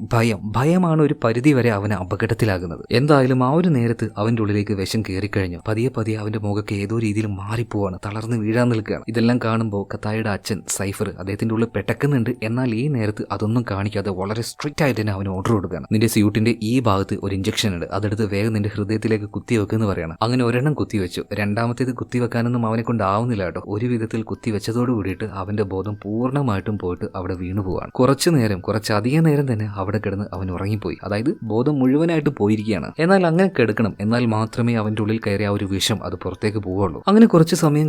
ഭയമാണ് ഒരു പരിധി വരെ അവന് അപകടത്തിലാകുന്നത്. എന്തായാലും ആ ഒരു നേരത്ത് അവന്റെ ഉള്ളിലേക്ക് വിഷം കയറിക്കഴിഞ്ഞു. പതിയെ അവന്റെ മുഖക്ക് ഏതോ രീതിയിൽ മാറിപ്പോവാണ്, തളർന്ന് വീഴാൻ നിൽക്കുകയാണ്. ഇതെല്ലാം കാണുമ്പോൾ കത്തായിയുടെ അച്ഛൻ സൈഫർ അദ്ദേഹത്തിന്റെ ഉള്ളിൽ പെട്ടക്കുന്നുണ്ട്. എന്നാൽ ഈ നേരത്ത് അതൊന്നും കാണിക്കാതെ വളരെ സ്ട്രിക്റ്റ് ആയിട്ട് തന്നെ അവന് ഓർഡർ കൊടുക്കുകയാണ്. നിന്റെ സ്യൂട്ടിന്റെ ഈ ഭാഗത്ത് ഒരു ഇഞ്ചക്ഷൻ ഉണ്ട്, അതെടുത്ത് വേഗം നിന്റെ ഹൃദയത്തിലേക്ക് കുത്തിവെക്കുമെന്ന് പറയണം. അങ്ങനെ ഒരെണ്ണം കുത്തിവെച്ചു. രണ്ടാമത്തേത് കുത്തിവെക്കാനൊന്നും അവനെ കൊണ്ടാവുന്നില്ല കേട്ടോ. ഒരു വിധത്തിൽ കുത്തിവെച്ചതോട് കൂടിയിട്ട് അവന്റെ ബോധം പൂർണ്ണമായിട്ടും പോയിട്ട് അവിടെ വീണു പോവാണ്. കുറച്ചധികം നേരം തന്നെ അവിടെ കിടന്ന് അവൻ ഉറങ്ങിപ്പോയി. അതായത് ബോധം മുഴുവനായിട്ട് പോയിരിക്കുകയാണ്. എന്നാൽ അങ്ങനെ കിടക്കണം, എന്നാൽ മാത്രമേ അവന്റെ ഉള്ളിൽ കയറിയ ആ ഒരു വിഷം അത് പുറത്തേക്ക് പോവുള്ളൂ. അങ്ങനെ കുറച്ച് സമയം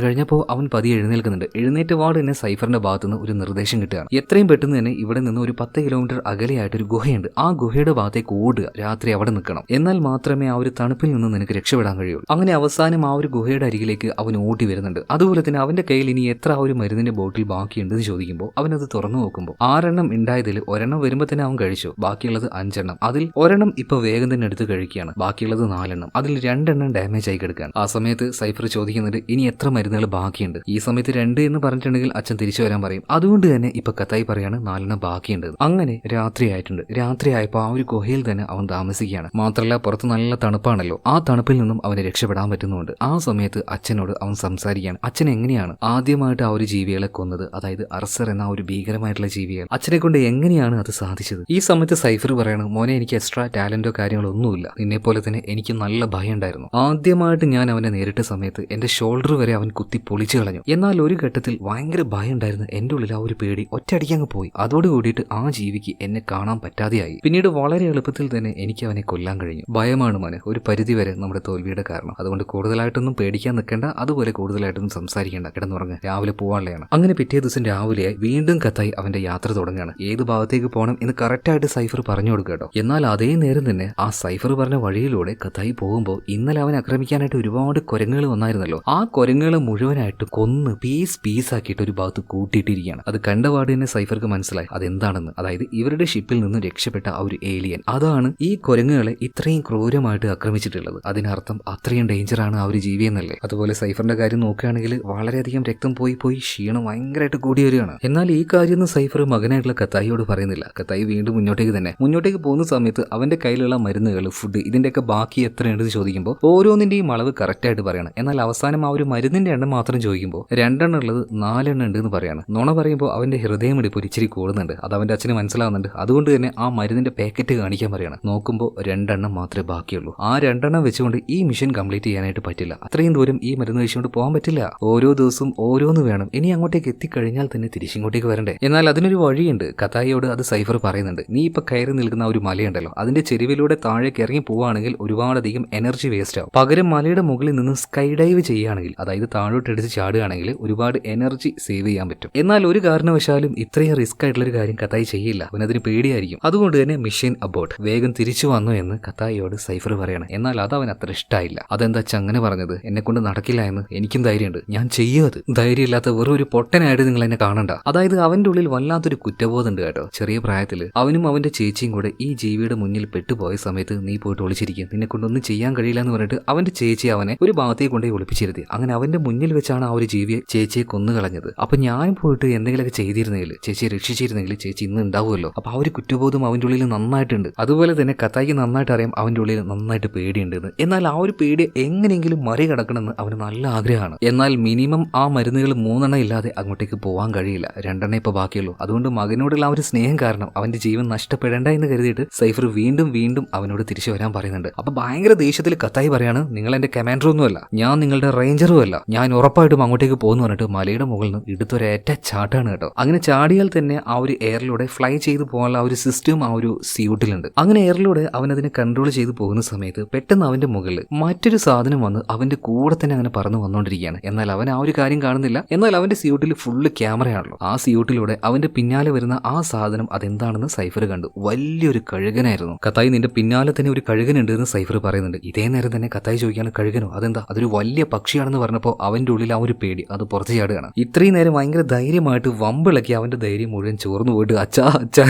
കഴിഞ്ഞപ്പോൾ അവൻ പതിയെ എഴുന്നേൽക്കുന്നുണ്ട്. എഴുന്നേറ്റ് വാർഡ് തന്നെ സൈഫറിന്റെ ഭാഗത്തുനിന്ന് ഒരു നിർദ്ദേശം കിട്ടുകയാണ്. എത്രയും പെട്ടെന്ന് തന്നെ ഇവിടെ നിന്ന് ഒരു 10 കിലോമീറ്റർ അകലെയായിട്ട് ഒരു ഗുഹയുണ്ട്, ആ ഗുഹയുടെ ഭാഗത്തേക്ക് ഓടുക, രാത്രി അവിടെ നിൽക്കണം, എന്നാൽ മാത്രമേ ആ ഒരു തണുപ്പിൽ നിന്ന് നിനക്ക് രക്ഷപ്പെടാൻ കഴിയുള്ളൂ. അങ്ങനെ അവസാനം ആ ഒരു ഗുഹയുടെ അരികിലേക്ക് അവൻ ഓടി വരുന്നുണ്ട്. അതുപോലെ തന്നെ അവന്റെ കയ്യിൽ ഇനി എത്ര ആ ഒരു മരുന്നിന്റെ ബോട്ടിൽ ബാക്കിയുണ്ടെന്ന് ചോദിക്കുമ്പോൾ അവനത് തുറന്നു നോക്കുമ്പോൾ 6 എണ്ണം ഉണ്ടായതിൽ ഒരെണ്ണം വരുമ്പോൾ തന്നെ അവൻ കഴിച്ചു. ബാക്കിയുള്ളത് 5 എണ്ണം. അതിൽ ഒരെണ്ണം ഇപ്പൊ വേഗം തന്നെ എടുത്ത് കഴിക്കുകയാണ്. ബാക്കിയുള്ളത് 4 എണ്ണം. അതിൽ 2 എണ്ണം ഡാമേജ് ആയി കിടക്കുകയാണ്. ആ സമയത്ത് സൈഫർ ചോദിക്കുന്നുണ്ട്, ഇനി എത്ര മരുന്നുകൾ ബാക്കിയുണ്ട്? ഈ സമയത്ത് 2 എന്ന് പറഞ്ഞിട്ടുണ്ടെങ്കിൽ അച്ഛൻ തിരിച്ചു വരാൻ പറയും. അതുകൊണ്ട് തന്നെ ഇപ്പൊ കത്തായി പറയാണ് 4 എണ്ണം ബാക്കിയുണ്ട്. അങ്ങനെ രാത്രിയായിട്ടുണ്ട്. രാത്രിയായപ്പോൾ ആ ഒരു ഗുഹയിൽ തന്നെ അവൻ താമസിക്കുകയാണ്. മാത്രമല്ല പുറത്ത് നല്ല തണുപ്പാണല്ലോ, ആ തണുപ്പിൽ നിന്നും അവന് രക്ഷപ്പെടാൻ പറ്റുന്നുണ്ട്. ആ സമയത്ത് അച്ഛനോട് അവൻ സംസാരിക്കുകയാണ്. അച്ഛൻ എങ്ങനെയാണ് ആദ്യമായിട്ട് ആ ഒരു ജീവികളെ കൊന്നത്, അതായത് അർസർ എന്ന ഒരു ഭീകരമായിട്ടുള്ള ജീവികൾ, അച്ഛനെ കൊണ്ട് എങ്ങനെയാണ് അത് സാധിച്ചത്? ഈ സമയത്ത് സൈഫർ പറയണം, മോനെ എനിക്ക് എക്സ്ട്രാ ടാലന്റോ കാര്യങ്ങളോ ഒന്നുമില്ല, നിന്നെ പോലെ തന്നെ എനിക്ക് നല്ല ഭയം ഉണ്ടായിരുന്നു. ആദ്യമായിട്ട് ഞാൻ അവനെ നേരിട്ട സമയത്ത് എന്റെ ഷോൾഡർ വരെ അവൻ കുത്തി പൊളിച്ചു കളഞ്ഞു. എന്നാൽ ഒരു ഘട്ടത്തിൽ ഭയങ്കര ഭയം ഉണ്ടായിരുന്നു, എന്റെ ഉള്ളിൽ ആ ഒരു പേടി ഒറ്റയടിക്കങ്ങ് പോയി. അതോട് കൂടിയിട്ട് ആ ജീവിക്ക് എന്നെ കാണാൻ പറ്റാതെയായി. പിന്നീട് വളരെ എളുപ്പത്തിൽ തന്നെ എനിക്ക് അവനെ കൊല്ലാൻ കഴിഞ്ഞു. ഭയമാണ് മോനെ ഒരു പരിധി വരെ നമ്മുടെ തോൽവിയുടെ കാരണം. അതുകൊണ്ട് കൂടുതലായിട്ടൊന്നും പേടിക്കാൻ നിൽക്കേണ്ട, അതുപോലെ കൂടുതലായിട്ടൊന്നും സംസാരിക്കേണ്ട, കിടന്നുറങ്ങ്, രാവിലെ പോവാനുള്ളതാണ്. അങ്ങനെ പിറ്റേ ദിവസം രാവിലെയായി വീണ്ടും കത്തായി അവന്റെ യാത്ര തുടങ്ങുകയാണ്. ഏത് ഭാഗത്തേക്ക് പോകണം എന്ന് കറക്റ്റായിട്ട് സൈഫർ പറഞ്ഞു കൊടുക്കുക കേട്ടോ. എന്നാൽ അതേ നേരം തന്നെ ആ സൈഫർ പറഞ്ഞ വഴിയിലൂടെ കത്തായി പോകുമ്പോൾ ഇന്നലെ അവൻ ആക്രമിക്കാനായിട്ട് ഒരുപാട് കുരങ്ങുകൾ വന്നായിരുന്നല്ലോ, ആ കുരങ്ങുകളെ മുഴുവനായിട്ട് കൊന്ന് പീസ് ആക്കിയിട്ട് ഒരു ഭാഗത്ത് കൂട്ടിയിട്ടിരിക്കുകയാണ്. അത് കണ്ടപാട് തന്നെ സൈഫർക്ക് മനസ്സിലായി അതെന്താണെന്ന്. അതായത് ഇവരുടെ ഷിപ്പിൽ നിന്നും രക്ഷപ്പെട്ട ആ ഒരു ഏലിയൻ, അതാണ് ഈ കുരങ്ങുകളെ ഇത്രയും ക്രൂരമായിട്ട് ആക്രമിച്ചിട്ടുള്ളത്. അതിനർത്ഥം അത്രയും ഡേഞ്ചറാണ് ആ ഒരു ജീവി എന്നല്ലേ. അതുപോലെ സൈഫറിന്റെ കാര്യം നോക്കുകയാണെങ്കിൽ വളരെയധികം രക്തം പോയി ക്ഷീണം ഭയങ്കരമായിട്ട് കൂടി വരികയാണ്. എന്നാൽ ഈ കാര്യമൊന്നും സൈഫർ മകനായിട്ടുള്ള കത്തായിയോട് പറയുന്നില്ല. കത്തായി വീണ്ടും മുന്നോട്ടേക്ക് പോകുന്ന സമയത്ത് അവന്റെ കയ്യിലുള്ള മരുന്നുകൾ, ഫുഡ്, ഇതിന്റെയൊക്കെ ബാക്കി എത്രയുണ്ടെന്ന് ചോദിക്കുമ്പോൾ ഓരോന്നിന്റെയും അളവ് കറക്റ്റായിട്ട് പറയണം. എന്നാൽ അവസാനം ആ ഒരു മരുന്നിന്റെ എണ്ണം മാത്രം ചോദിക്കുമ്പോൾ 2 എണ്ണം ഉള്ളത് 4 എണ്ണം ഉണ്ട് എന്ന് പറയാണ്. നുണ പറയുമ്പോൾ അവന്റെ ഹൃദയമിടിപ്പ് ഇച്ചിരി കൂടുന്നുണ്ട്. അത് അവന്റെ അച്ഛന് മനസ്സിലാവുന്നുണ്ട്. അതുകൊണ്ട് തന്നെ ആ മരുന്നിന്റെ പാക്കറ്റ് കാണിക്കാൻ പറയാണ്. നോക്കുമ്പോൾ 2 എണ്ണം മാത്രമേ ബാക്കിയുള്ളൂ. ആ 2 എണ്ണം വെച്ചുകൊണ്ട് ഈ മിഷൻ കംപ്ലീറ്റ് ചെയ്യാനായിട്ട് പറ്റില്ല. അത്രയും ദൂരം ഈ മരുന്ന് കഴിച്ചുകൊണ്ട് പോകാൻ പറ്റില്ല. ഓരോ ദിവസവും ഓരോന്ന് വേണം. ഇനി അങ്ങോട്ടേക്ക് എത്തിക്കഴിഞ്ഞാൽ തന്നെ തിരിച്ചിങ്ങോട്ടേക്ക് വരണ്ടേ. എന്നാൽ അതിനൊരു വഴിയുണ്ട്. കത്തായിയോട് അത് സൈഫർ പറയുന്നുണ്ട്. നീ ഇപ്പൊ കയറി നിൽക്കുന്ന ഒരു മലയുണ്ടല്ലോ, അതിന്റെ ചെരുവിലൂടെ താഴേക്ക് ഇറങ്ങി പോവുകയാണെങ്കിൽ ഒരുപാടധികം എനർജി വേസ്റ്റ് ആവും. പകരം മലയുടെ മുകളിൽ നിന്ന് സ്കൈ ഡൈവ് ചെയ്യുകയാണെങ്കിൽ, അതായത് താഴോട്ട് എടുത്ത് ചാടുകയാണെങ്കിൽ ഒരുപാട് എനർജി സേവ് ചെയ്യാൻ പറ്റും. എന്നാൽ ഒരു കാരണവശാലും ഇത്രയും റിസ്ക് ആയിട്ടുള്ള ഒരു കാര്യം കത്തായി ചെയ്യില്ല. അവനതിന് പേടിയായിരിക്കും. അതുകൊണ്ട് തന്നെ മിഷൻ അബോർട്ട്, വേഗം തിരിച്ചു വന്നു എന്ന് കത്തായിയോട് സൈഫർ പറയണം. എന്നാൽ അത് അവൻ അത്ര ഇഷ്ടമായില്ല. അതെന്താ അങ്ങനെ പറഞ്ഞത്? എന്നെ കൊണ്ട് നടക്കില്ല എന്ന് എനിക്കും ധൈര്യമുണ്ട്, ഞാൻ ചെയ്യത്. ധൈര്യമില്ലാത്ത വെറും ഒരു പൊട്ടനായിട്ട് നിങ്ങൾ എന്നെ കാണണ്ട. അതായത് അവന്റെ ഉള്ളിൽ വല്ലാത്തൊരു കുറ്റബോധം ഉണ്ട് കേട്ടോ. ചെറിയ പ്രായത്തിൽ അവനും അവന്റെ ചേച്ചിയും കൂടെ ഈ ജീവിയുടെ മുന്നിൽ പെട്ടുപോയ സമയത്ത് നീ പോയിട്ട് ഒളിച്ചിരിക്കുക, നിന്നെ കൊണ്ടൊന്നും ചെയ്യാൻ കഴിയില്ല എന്ന് പറഞ്ഞിട്ട് അവന്റെ ചേച്ചി അവനെ ഒരു ഭാഗത്തേക്ക് കൊണ്ടുപോയി ഒളിപ്പിച്ചിരുത്തി. അങ്ങനെ അവന്റെ മുന്നിൽ വെച്ചാണ് ആ ഒരു ജീവിയെ, ചേച്ചിയെ കൊന്നുകളഞ്ഞത്. അപ്പൊ ഞാൻ പോയിട്ട് എന്തെങ്കിലുമൊക്കെ ചെയ്തിരുന്നെങ്കിൽ, ചേച്ചിയെ രക്ഷിച്ചിരുന്നെങ്കിൽ ചേച്ചി ഇന്ന് ഉണ്ടാവുമല്ലോ. അപ്പൊ ആ ഒരു കുറ്റബോധം അവന്റെ ഉള്ളിൽ നന്നായിട്ടുണ്ട്. അതുപോലെ തന്നെ കത്തായിക്ക് നന്നായിട്ട് അറിയാം അവന്റെ ഉള്ളിൽ നന്നായിട്ട് പേടിയുണ്ടെന്ന്. എന്നാൽ ആ ഒരു പേടി എങ്ങനെയെങ്കിലും മറികടക്കണമെന്ന് അവന് നല്ല ആഗ്രഹമാണ്. എന്നാൽ മിനിമം ആ മരുന്നുകൾ 3 എണ്ണം ഇല്ലാതെ അങ്ങോട്ടേക്ക് പോകാൻ കഴിയില്ല. 2 എണ്ണം ഇപ്പൊ ബാക്കിയുള്ളൂ. അതുകൊണ്ട് മകനോടുള്ള ആ ഒരു സ്നേഹം കാരണം അവന്റെ ജീവൻ നഷ്ടപ്പെടേണ്ട എന്ന് കരുതിയിട്ട് സൈഫർ വീണ്ടും അവനോട് തിരിച്ചു വരാൻ പറയുന്നുണ്ട്. അപ്പൊ ഭയങ്കര ദേഷ്യത്തിൽ കത്തായി പറയാണ്, നിങ്ങൾ എന്റെ കമാൻഡറൊന്നുമല്ല, ഞാൻ നിങ്ങളുടെ റേഞ്ചറും അല്ല, ഞാൻ ഉറപ്പായിട്ടും അങ്ങോട്ടേക്ക് പോകുന്നു പറഞ്ഞിട്ട് മലയുടെ മുകളിൽ നിന്ന് എടുത്തൊരേറ്റ ചാട്ടാണ് കേട്ടോ. അങ്ങനെ ചാടിയാൽ തന്നെ ആ ഒരു എയറിലൂടെ ഫ്ലൈ ചെയ്ത് പോകാനുള്ള ആ ഒരു സിസ്റ്റം ആ ഒരു സ്യൂട്ടിലുണ്ട്. അങ്ങനെ എയറിലൂടെ അവൻ അതിനെ കൺട്രോൾ ചെയ്ത് പോകുന്ന സമയത്ത് പെട്ടെന്ന് അവന്റെ മുകളിൽ മറ്റൊരു സാധനം വന്ന് അവന്റെ കൂടെ തന്നെ അങ്ങനെ പറന്ന് വന്നുകൊണ്ടിരിക്കുകയാണ്. എന്നാൽ അവൻ ആ ഒരു കാര്യം കാണുന്നില്ല. എന്നാൽ അവന്റെ സ്യൂട്ടിൽ ഫുള്ള് ക്യാമറയാണല്ലോ. ആ സ്യൂട്ടിലൂടെ അവന്റെ പിന്നാലെ വരുന്ന ആ സാധനം അതെന്താണെന്ന് സൈഫർ കണ്ടു. വലിയൊരു കഴുകനായിരുന്നു. കത്തായി നിന്റെ പിന്നാലെ തന്നെ ഒരു കഴുകനുണ്ട് എന്ന് സൈഫർ പറയുന്നുണ്ട്. ഇതേ നേരം തന്നെ കത്തായി ചോദിക്കാണ് കഴുകനോ അതെന്താ? അതൊരു വലിയ പക്ഷിയാണെന്ന് പറഞ്ഞപ്പോൾ അവന്റെ ഉള്ളിൽ ആ ഒരു പേടി അത് പുറത്തു ചാടുകയാണ്. ഇത്രയും നേരം ഭയങ്കര ധൈര്യമായിട്ട് വമ്പിളക്കി അവന്റെ ധൈര്യം മുഴുവൻ ചോർന്നു പോയിട്ട് അച്ഛാ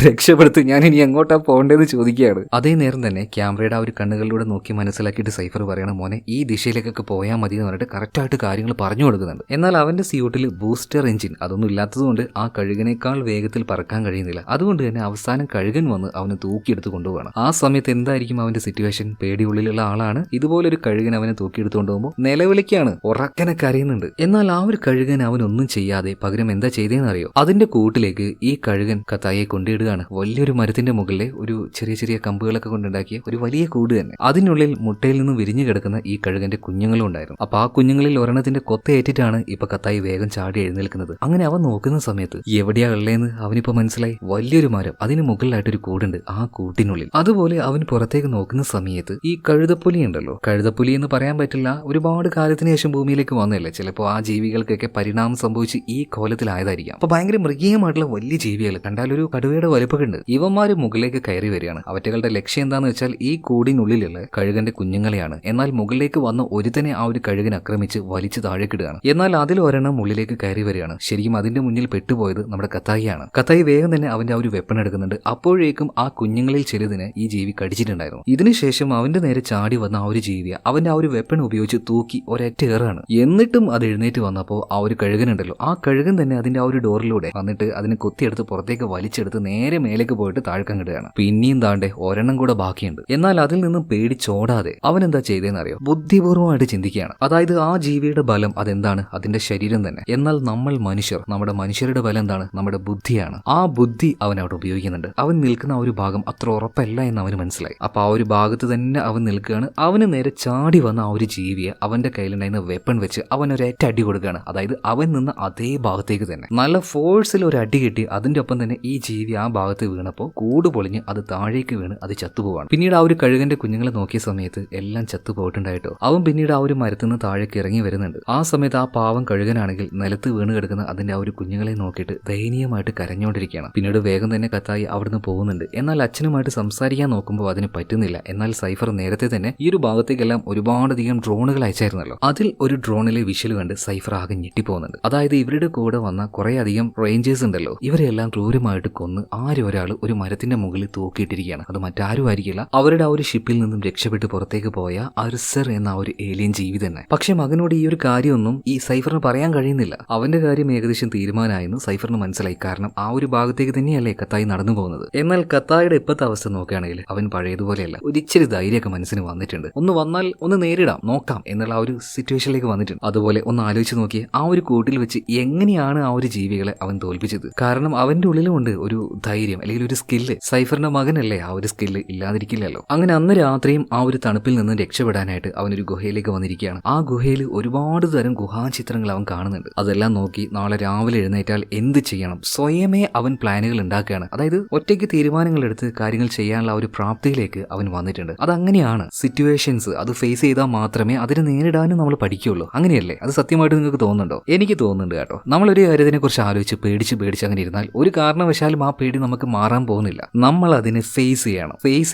രക്ഷപ്പെടുത്ത്, ഞാൻ ഇനി എങ്ങോട്ടാ പോകേണ്ടതെന്ന് ചോദിക്കുകയാണ്. അതേ നേരം തന്നെ ക്യാമറയുടെ ആ ഒരു കണ്ണുകളിലൂടെ നോക്കി മനസ്സിലാക്കിയിട്ട് സൈഫർ പറയണം മോനെ ഈ ദിശയിലേക്കൊക്കെ പോയാൽ മതി എന്ന് പറഞ്ഞിട്ട് കറക്റ്റായിട്ട് കാര്യങ്ങൾ പറഞ്ഞു കൊടുക്കുന്നുണ്ട്. എന്നാൽ അവന്റെ സ്യൂട്ടിൽ ബൂസ്റ്റർ എഞ്ചിൻ അതൊന്നും ഇല്ലാത്തതുകൊണ്ട് ആ കഴുകനേക്കാൾ വേഗത്തിൽ പറക്കാൻ കഴിയുന്നില്ല. അതുകൊണ്ട് തന്നെ അവസാനം കഴുകൻ വന്ന് അവനെ തൂക്കിയെടുത്ത് കൊണ്ടുപോകണം. ആ സമയത്ത് എന്തായിരിക്കും അവന്റെ സിറ്റുവേഷൻ? പേടിയുള്ളിലുള്ള ആളാണ്. ഇതുപോലൊരു കഴുകൻ അവനെ തൂക്കിയെടുത്തുകൊണ്ട് പോകുമ്പോൾ നിലവിളിക്കാണ്, ഉറക്കനെ കരയുന്നുണ്ട്. എന്നാൽ ആ ഒരു കഴുകൻ അവനൊന്നും ചെയ്യാതെ പകരം എന്താ ചെയ്തതെന്ന് അറിയോ? അതിന്റെ കൂട്ടിലേക്ക് ഈ കഴുകൻ കത്തായെ കൊണ്ടിടുകയാണ്. വലിയൊരു മരത്തിന്റെ മുകളിലെ ഒരു ചെറിയ ചെറിയ കമ്പുകളൊക്കെ കൊണ്ടുണ്ടാക്കിയ ഒരു വലിയ കൂട് തന്നെ. അതിനുള്ളിൽ മുട്ടയിൽ നിന്ന് വിരിഞ്ഞു കിടക്കുന്ന ഈ കഴുകന്റെ കുഞ്ഞുങ്ങളും ഉണ്ടായിരുന്നു. അപ്പൊ ആ കുഞ്ഞുങ്ങളിൽ ഒരെണ്ണത്തിന്റെ കൊത്തയേറ്റിട്ടാണ് ഇപ്പൊ കത്തായി വേഗം ചാടി എഴുന്നേൽക്കുന്നത്. അങ്ങനെ അവൻ നോക്കുന്ന സമയത്ത് എവിടെയാ ഉള്ളേന്ന് അവനിപ്പോ മനസ്സിലായി. വലിയൊരു മരം, അതിന് മുകളിലായിട്ടൊരു കൂടുണ്ട്. ആ കൂട്ടിനുള്ളിൽ അതുപോലെ അവൻ പുറത്തേക്ക് നോക്കുന്ന സമയത്ത് ഈ കഴുതപ്പുലി ഉണ്ടല്ലോ, കഴുതപ്പുലി എന്ന് പറയാൻ പറ്റില്ല, ഒരുപാട് കാലത്തിന് ശേഷം ഭൂമിയിലേക്ക് വന്നല്ലേ, ചിലപ്പോൾ ആ ജീവികൾക്കൊക്കെ പരിണാമം സംഭവിച്ച് ഈ കോലത്തിലായതായിരിക്കാം. അപ്പൊ ഭയങ്കര മൃഗീയമായിട്ടുള്ള വലിയ ജീവികൾ കണ്ടാലൊരു കടുവയുടെ വലുപ്പമൊക്കെ ഉണ്ട്. ഇവന്മാര് മുകളിലേക്ക് കയറി വരികയാണ്. അവറ്റകളുടെ ലക്ഷ്യം എന്താന്ന് വെച്ചാൽ ഈ കൂടിനുള്ളിലുള്ള കഴുകന്റെ കുഞ്ഞുങ്ങളെയാണ്. എന്നാൽ മുകളിലേക്ക് വന്ന ഒരുത്തനെ ആ ഒരു കഴുകൻ ആക്രമിച്ച് വലിച്ചു താഴേക്കിടുകയാണ്. എന്നാൽ അതിൽ ഒരെണ്ണം ഉള്ളിലേക്ക് കയറി വരികയാണ്. ശരിക്കും അതിന്റെ മുന്നിൽ പെട്ടുപോയത് നമ്മുടെ കത്തായിയാണ്. കത്തായി വേഗം തന്നെ അവന്റെ ആ ഒരു വെപ്പൺ എടുക്കുന്നുണ്ട്. അപ്പോഴേക്കും ആ കുഞ്ഞുങ്ങളിൽ ചിലതിനെ ഈ ജീവി കടിച്ചിട്ടുണ്ടായിരുന്നു. ഇതിനുശേഷം അവന്റെ നേരെ ചാടി വന്ന ആ ഒരു ജീവിയെ അവന്റെ ആ ഒരു വെപ്പൺ ഉപയോഗിച്ച് തൂക്കി ഒരൊറ്റ ഏറാണ്. എന്നിട്ടും അത് എഴുന്നേറ്റ് വന്നപ്പോൾ ആ ഒരു കഴുകനുണ്ടല്ലോ, ആ കഴുകൻ തന്നെ അതിന്റെ ആ ഒരു ഡോറിലൂടെ വന്നിട്ട് അതിനെ കൊത്തിയെടുത്ത് പുറത്തേക്ക് വലിച്ചെടുത്ത് നേരെ മേലേക്ക് പോയിട്ട് താഴ്ക്കങ്ങിടുകയാണ്. പിന്നെയും താണ്ടെ ഒരെണ്ണം കൂടെ ബാക്കിയുണ്ട്. എന്നാൽ അതിൽ നിന്നും പേടിച്ചോടാതെ അവൻ എന്താ ചെയ്തതെന്ന് അറിയോ? ബുദ്ധിപൂർവ്വമായിട്ട് ചിന്തിക്കുകയാണ്. അതായത് ആ ജീവിയുടെ ബലം അതെന്താണ്? അതിന്റെ ശരീരം തന്നെ. എന്നാൽ നമ്മൾ മനുഷ്യർ, നമ്മുടെ മനുഷ്യരുടെ ബലം എന്താണ്? നമ്മുടെ ബുദ്ധിയാണ്. ആ ബുദ്ധി അവൻ അവിടെ ഉപയോഗിക്കുന്നുണ്ട്. അവൻ നിൽക്കുന്ന ആ ഒരു ഭാഗം അത്ര ഉറപ്പല്ല എന്ന് അവന് മനസ്സിലായി. അപ്പൊ ആ ഒരു ഭാഗത്ത് തന്നെ അവൻ നിൽക്കുകയാണ്. അവന് നേരെ ചാടി വന്ന ആ ഒരു ജീവിയെ അവന്റെ കയ്യിലുണ്ടായിരുന്ന വെപ്പൺ വെച്ച് അവൻ ഒരൊറ്റ അടി കൊടുക്കുകയാണ്. അതായത് അവൻ നിന്ന അതേ ഭാഗത്തേക്ക് തന്നെ നല്ല ഫോഴ്സിൽ ഒരു അടി കിട്ടി. അതിന്റെ ഒപ്പം തന്നെ ഈ ജീവി ആ ഭാഗത്ത് വീണപ്പോൾ കൂട് പൊളിഞ്ഞ് അത് താഴേക്ക് വീണ് അത് ചത്തുപോവാണ്. പിന്നീട് ആ ഒരു കഴുകന്റെ കുഞ്ഞുങ്ങളെ നോക്കിയ സമയത്ത് എല്ലാം ചത്തുപോയിട്ടുണ്ടായിട്ടോ. അവൻ പിന്നീട് ആ ഒരു മരത്തിൽ നിന്ന് താഴേക്ക് ഇറങ്ങി വരുന്നുണ്ട്. ആ സമയത്ത് ആ പാവം കഴുകനാണെങ്കിൽ നിലത്ത് വീണ് കിടക്കുന്ന അതിന്റെ ആ ഒരു കുഞ്ഞുങ്ങളെ നോക്കിയിട്ട് ദയനീയമായിട്ട് കരഞ്ഞുകൊണ്ടിരിക്കുകയാണ്. പിന്നീട് വേഗം തന്നെ കത്തായി അവിടുന്ന് പോകുന്നുണ്ട്. എന്നാൽ അച്ഛനുമായിട്ട് സംസാരിക്കാൻ നോക്കുമ്പോൾ അതിന് പറ്റുന്നില്ല. എന്നാൽ സൈഫർ നേരത്തെ തന്നെ ഈ ഒരു ഭാഗത്തേക്കെല്ലാം ഒരുപാടധികം ഡ്രോണുകൾ അയച്ചായിരുന്നല്ലോ. അതിൽ ഒരു ഡ്രോണിലെ വിഷ്വൽ കണ്ട് സൈഫർ ആകെ ഞെട്ടിപ്പോകുന്നുണ്ട്. അതായത് ഇവരുടെ കൂടെ വന്ന കുറെ അധികം റേഞ്ചേഴ്സ് ഉണ്ടല്ലോ, ഇവരെല്ലാം ക്രൂരമായിട്ട് കൊന്ന് ആരും ഒരാൾ ഒരു മരത്തിന്റെ മുകളിൽ തൂക്കിയിട്ടിരിക്കുകയാണ്. അത് മറ്റാരും ആയിരിക്കില്ല, അവരുടെ ആ ഒരു ഷിപ്പിൽ നിന്നും രക്ഷപ്പെട്ട് പുറത്തേക്ക് പോയ അർസർ എന്ന ആ ഒരു ഏലിയൻ ജീവി തന്നെ. പക്ഷെ മകനോട് ഈ ഒരു കാര്യമൊന്നും ഈ സൈഫറിന് പറയാൻ കഴിയുന്നില്ല. അവന്റെ കാര്യം ഏകദേശം തീരുമാനമായെന്ന് സൈഫറിന് മനസ്സിലായി. കാരണം ആ ഒരു ഭാഗത്തേക്ക് തന്നെയല്ലേ കത്തായി നടന്നു പോകുന്നത്. എന്നാൽ കത്തായിയുടെ ഇപ്പോഴത്തെ അവസ്ഥ നോക്കുകയാണെങ്കിൽ അവൻ പഴയതുപോലെയല്ല. ഒരിച്ചിരി ധൈര്യമൊക്കെ മനസ്സിന് വന്നിട്ടുണ്ട്. ഒന്ന് വന്നാൽ ഒന്ന് നേരിടാം, നോക്കാം എന്നുള്ള ആ ഒരു സിറ്റുവേഷനിലേക്ക് വന്നിട്ടുണ്ട്. അതുപോലെ ഒന്ന് ആലോചിച്ച് നോക്കിയേ, ആ ഒരു കൂട്ടിൽ വെച്ച് എങ്ങനെയാണ് ആ ഒരു ജീവികളെ അവൻ തോൽപ്പിച്ചത്? കാരണം അവന്റെ ഉള്ളിലുമുണ്ട് ഒരു ധൈര്യം അല്ലെങ്കിൽ ഒരു സ്കില്ല്. സൈഫറിന്റെ മകനല്ലേ, ആ ഒരു സ്കില്ല് ഇല്ലാതിരിക്കില്ലല്ലോ. അങ്ങനെ അന്ന് രാത്രിയും ആ ഒരു തണുപ്പിൽ നിന്ന് രക്ഷപ്പെടാനായിട്ട് അവനൊരു ഗുഹയിലേക്ക് വന്നിരിക്കുകയാണ്. ആ ഗുഹയിൽ ഒരുപാട് തരം ഗുഹാചിത്രങ്ങൾ അവൻ കാണുന്നുണ്ട്. അതെല്ലാം നോക്കി നാളെ രാവിലെ എഴുന്നേറ്റാൽ എന്ത് ചെയ്യണം സ്വയമേ അവൻ പ്ലാനുകൾ ഉണ്ടാക്കുകയാണ്. അതായത് ഒറ്റയ്ക്ക് തീരുമാനങ്ങൾ എടുത്ത് കാര്യങ്ങൾ ചെയ്യാനുള്ള ആ ഒരു പ്രാപ്തിയിലേക്ക് അവൻ വന്നിട്ടുണ്ട്. അതങ്ങനെയാണ്, സിറ്റുവേഷൻസ് അത് ഫേസ് ചെയ്താൽ മാത്രമേ അതിനെ നേരിടാനും നമ്മൾ പഠിക്കുകയുള്ളൂ. അങ്ങനെയല്ലേ? അത് സത്യമായിട്ട് നിങ്ങൾക്ക് തോന്നുന്നുണ്ടോ? എനിക്ക് തോന്നുന്നുണ്ട് കേട്ടോ. നമ്മളൊരു കാര്യത്തിനെ കുറിച്ച് ആലോചിച്ച് പേടിച്ച് അങ്ങനെ ഇരുന്നാൽ ഒരു കാരണവശാലും ആ പേടി നമുക്ക് മാറാൻ പോകുന്നില്ല. നമ്മൾ അതിനെ ഫേസ് ചെയ്യണം. ഫേസ്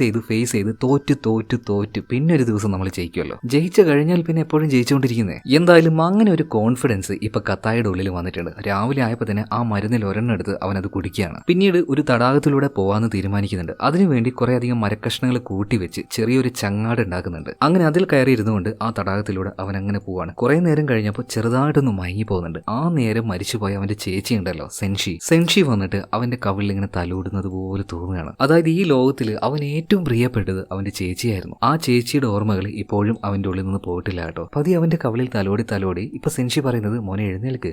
ചെയ്ത് തോറ്റ് പിന്നെ ഒരു ദിവസം നമ്മൾ ജയിക്കുമല്ലോ. ജയിച്ചു കഴിഞ്ഞാൽ പിന്നെ എപ്പോഴും ജയിച്ചുകൊണ്ടിരിക്കുന്നേ. എന്തായാലും അങ്ങനെ ഒരു കോൺഫിഡൻസ് ഇപ്പൊ കത്തായുടെ ഉള്ളിൽ വന്നിട്ടുണ്ട്. രാവിലെ ആയപ്പോൾ തന്നെ ആ മരുന്നിൽ ഒരെണ്ണം എടുത്ത് അവനത് കുടിക്കുകയാണ്. പിന്നീട് ഒരു തടാകത്തിലൂടെ പോവാന്ന് തീരുമാനിക്കുന്നുണ്ട്. അതിനുവേണ്ടി കുറെ അധികം മരക്കഷ്ണങ്ങൾ കൂട്ടിവെച്ച് ചെറിയൊരു ചങ്ങാട് ഉണ്ടാക്കുന്നുണ്ട്. അങ്ങനെ അതിൽ കയറി ഇരുന്നുകൊണ്ട് ആ തടാകത്തിലൂടെ അവൻ അങ്ങനെ പോവാണ്. കുറെ നേരം കഴിഞ്ഞപ്പോൾ ചെറുതായിട്ടൊന്ന് മയങ്ങി പോകുന്നുണ്ട്. ആ നേരം മരിച്ചുപോയ അവന്റെ ചേച്ചി ഉണ്ടല്ലോ, സെൻഷി വന്നിട്ട് അവന്റെ കവിളിൽ ഇങ്ങനെ തലോടുന്നത് പോലെ തോന്നുകയാണ്. അതായത് ഈ ലോകത്തിൽ അവൻ ഏറ്റവും പ്രിയപ്പെട്ടത് അവന്റെ ചേച്ചിയായിരുന്നു. ആ ചേച്ചിയുടെ ഓർമ്മകൾ ഇപ്പോഴും അവന്റെ ഉള്ളിൽ നിന്ന് പോയിട്ടില്ല കേട്ടോ. പതി അവന്റെ കവിളിൽ തലോടി ഇപ്പൊ സെൻഷി പറയുന്നത് മോനെ എഴുന്നേൽക്ക്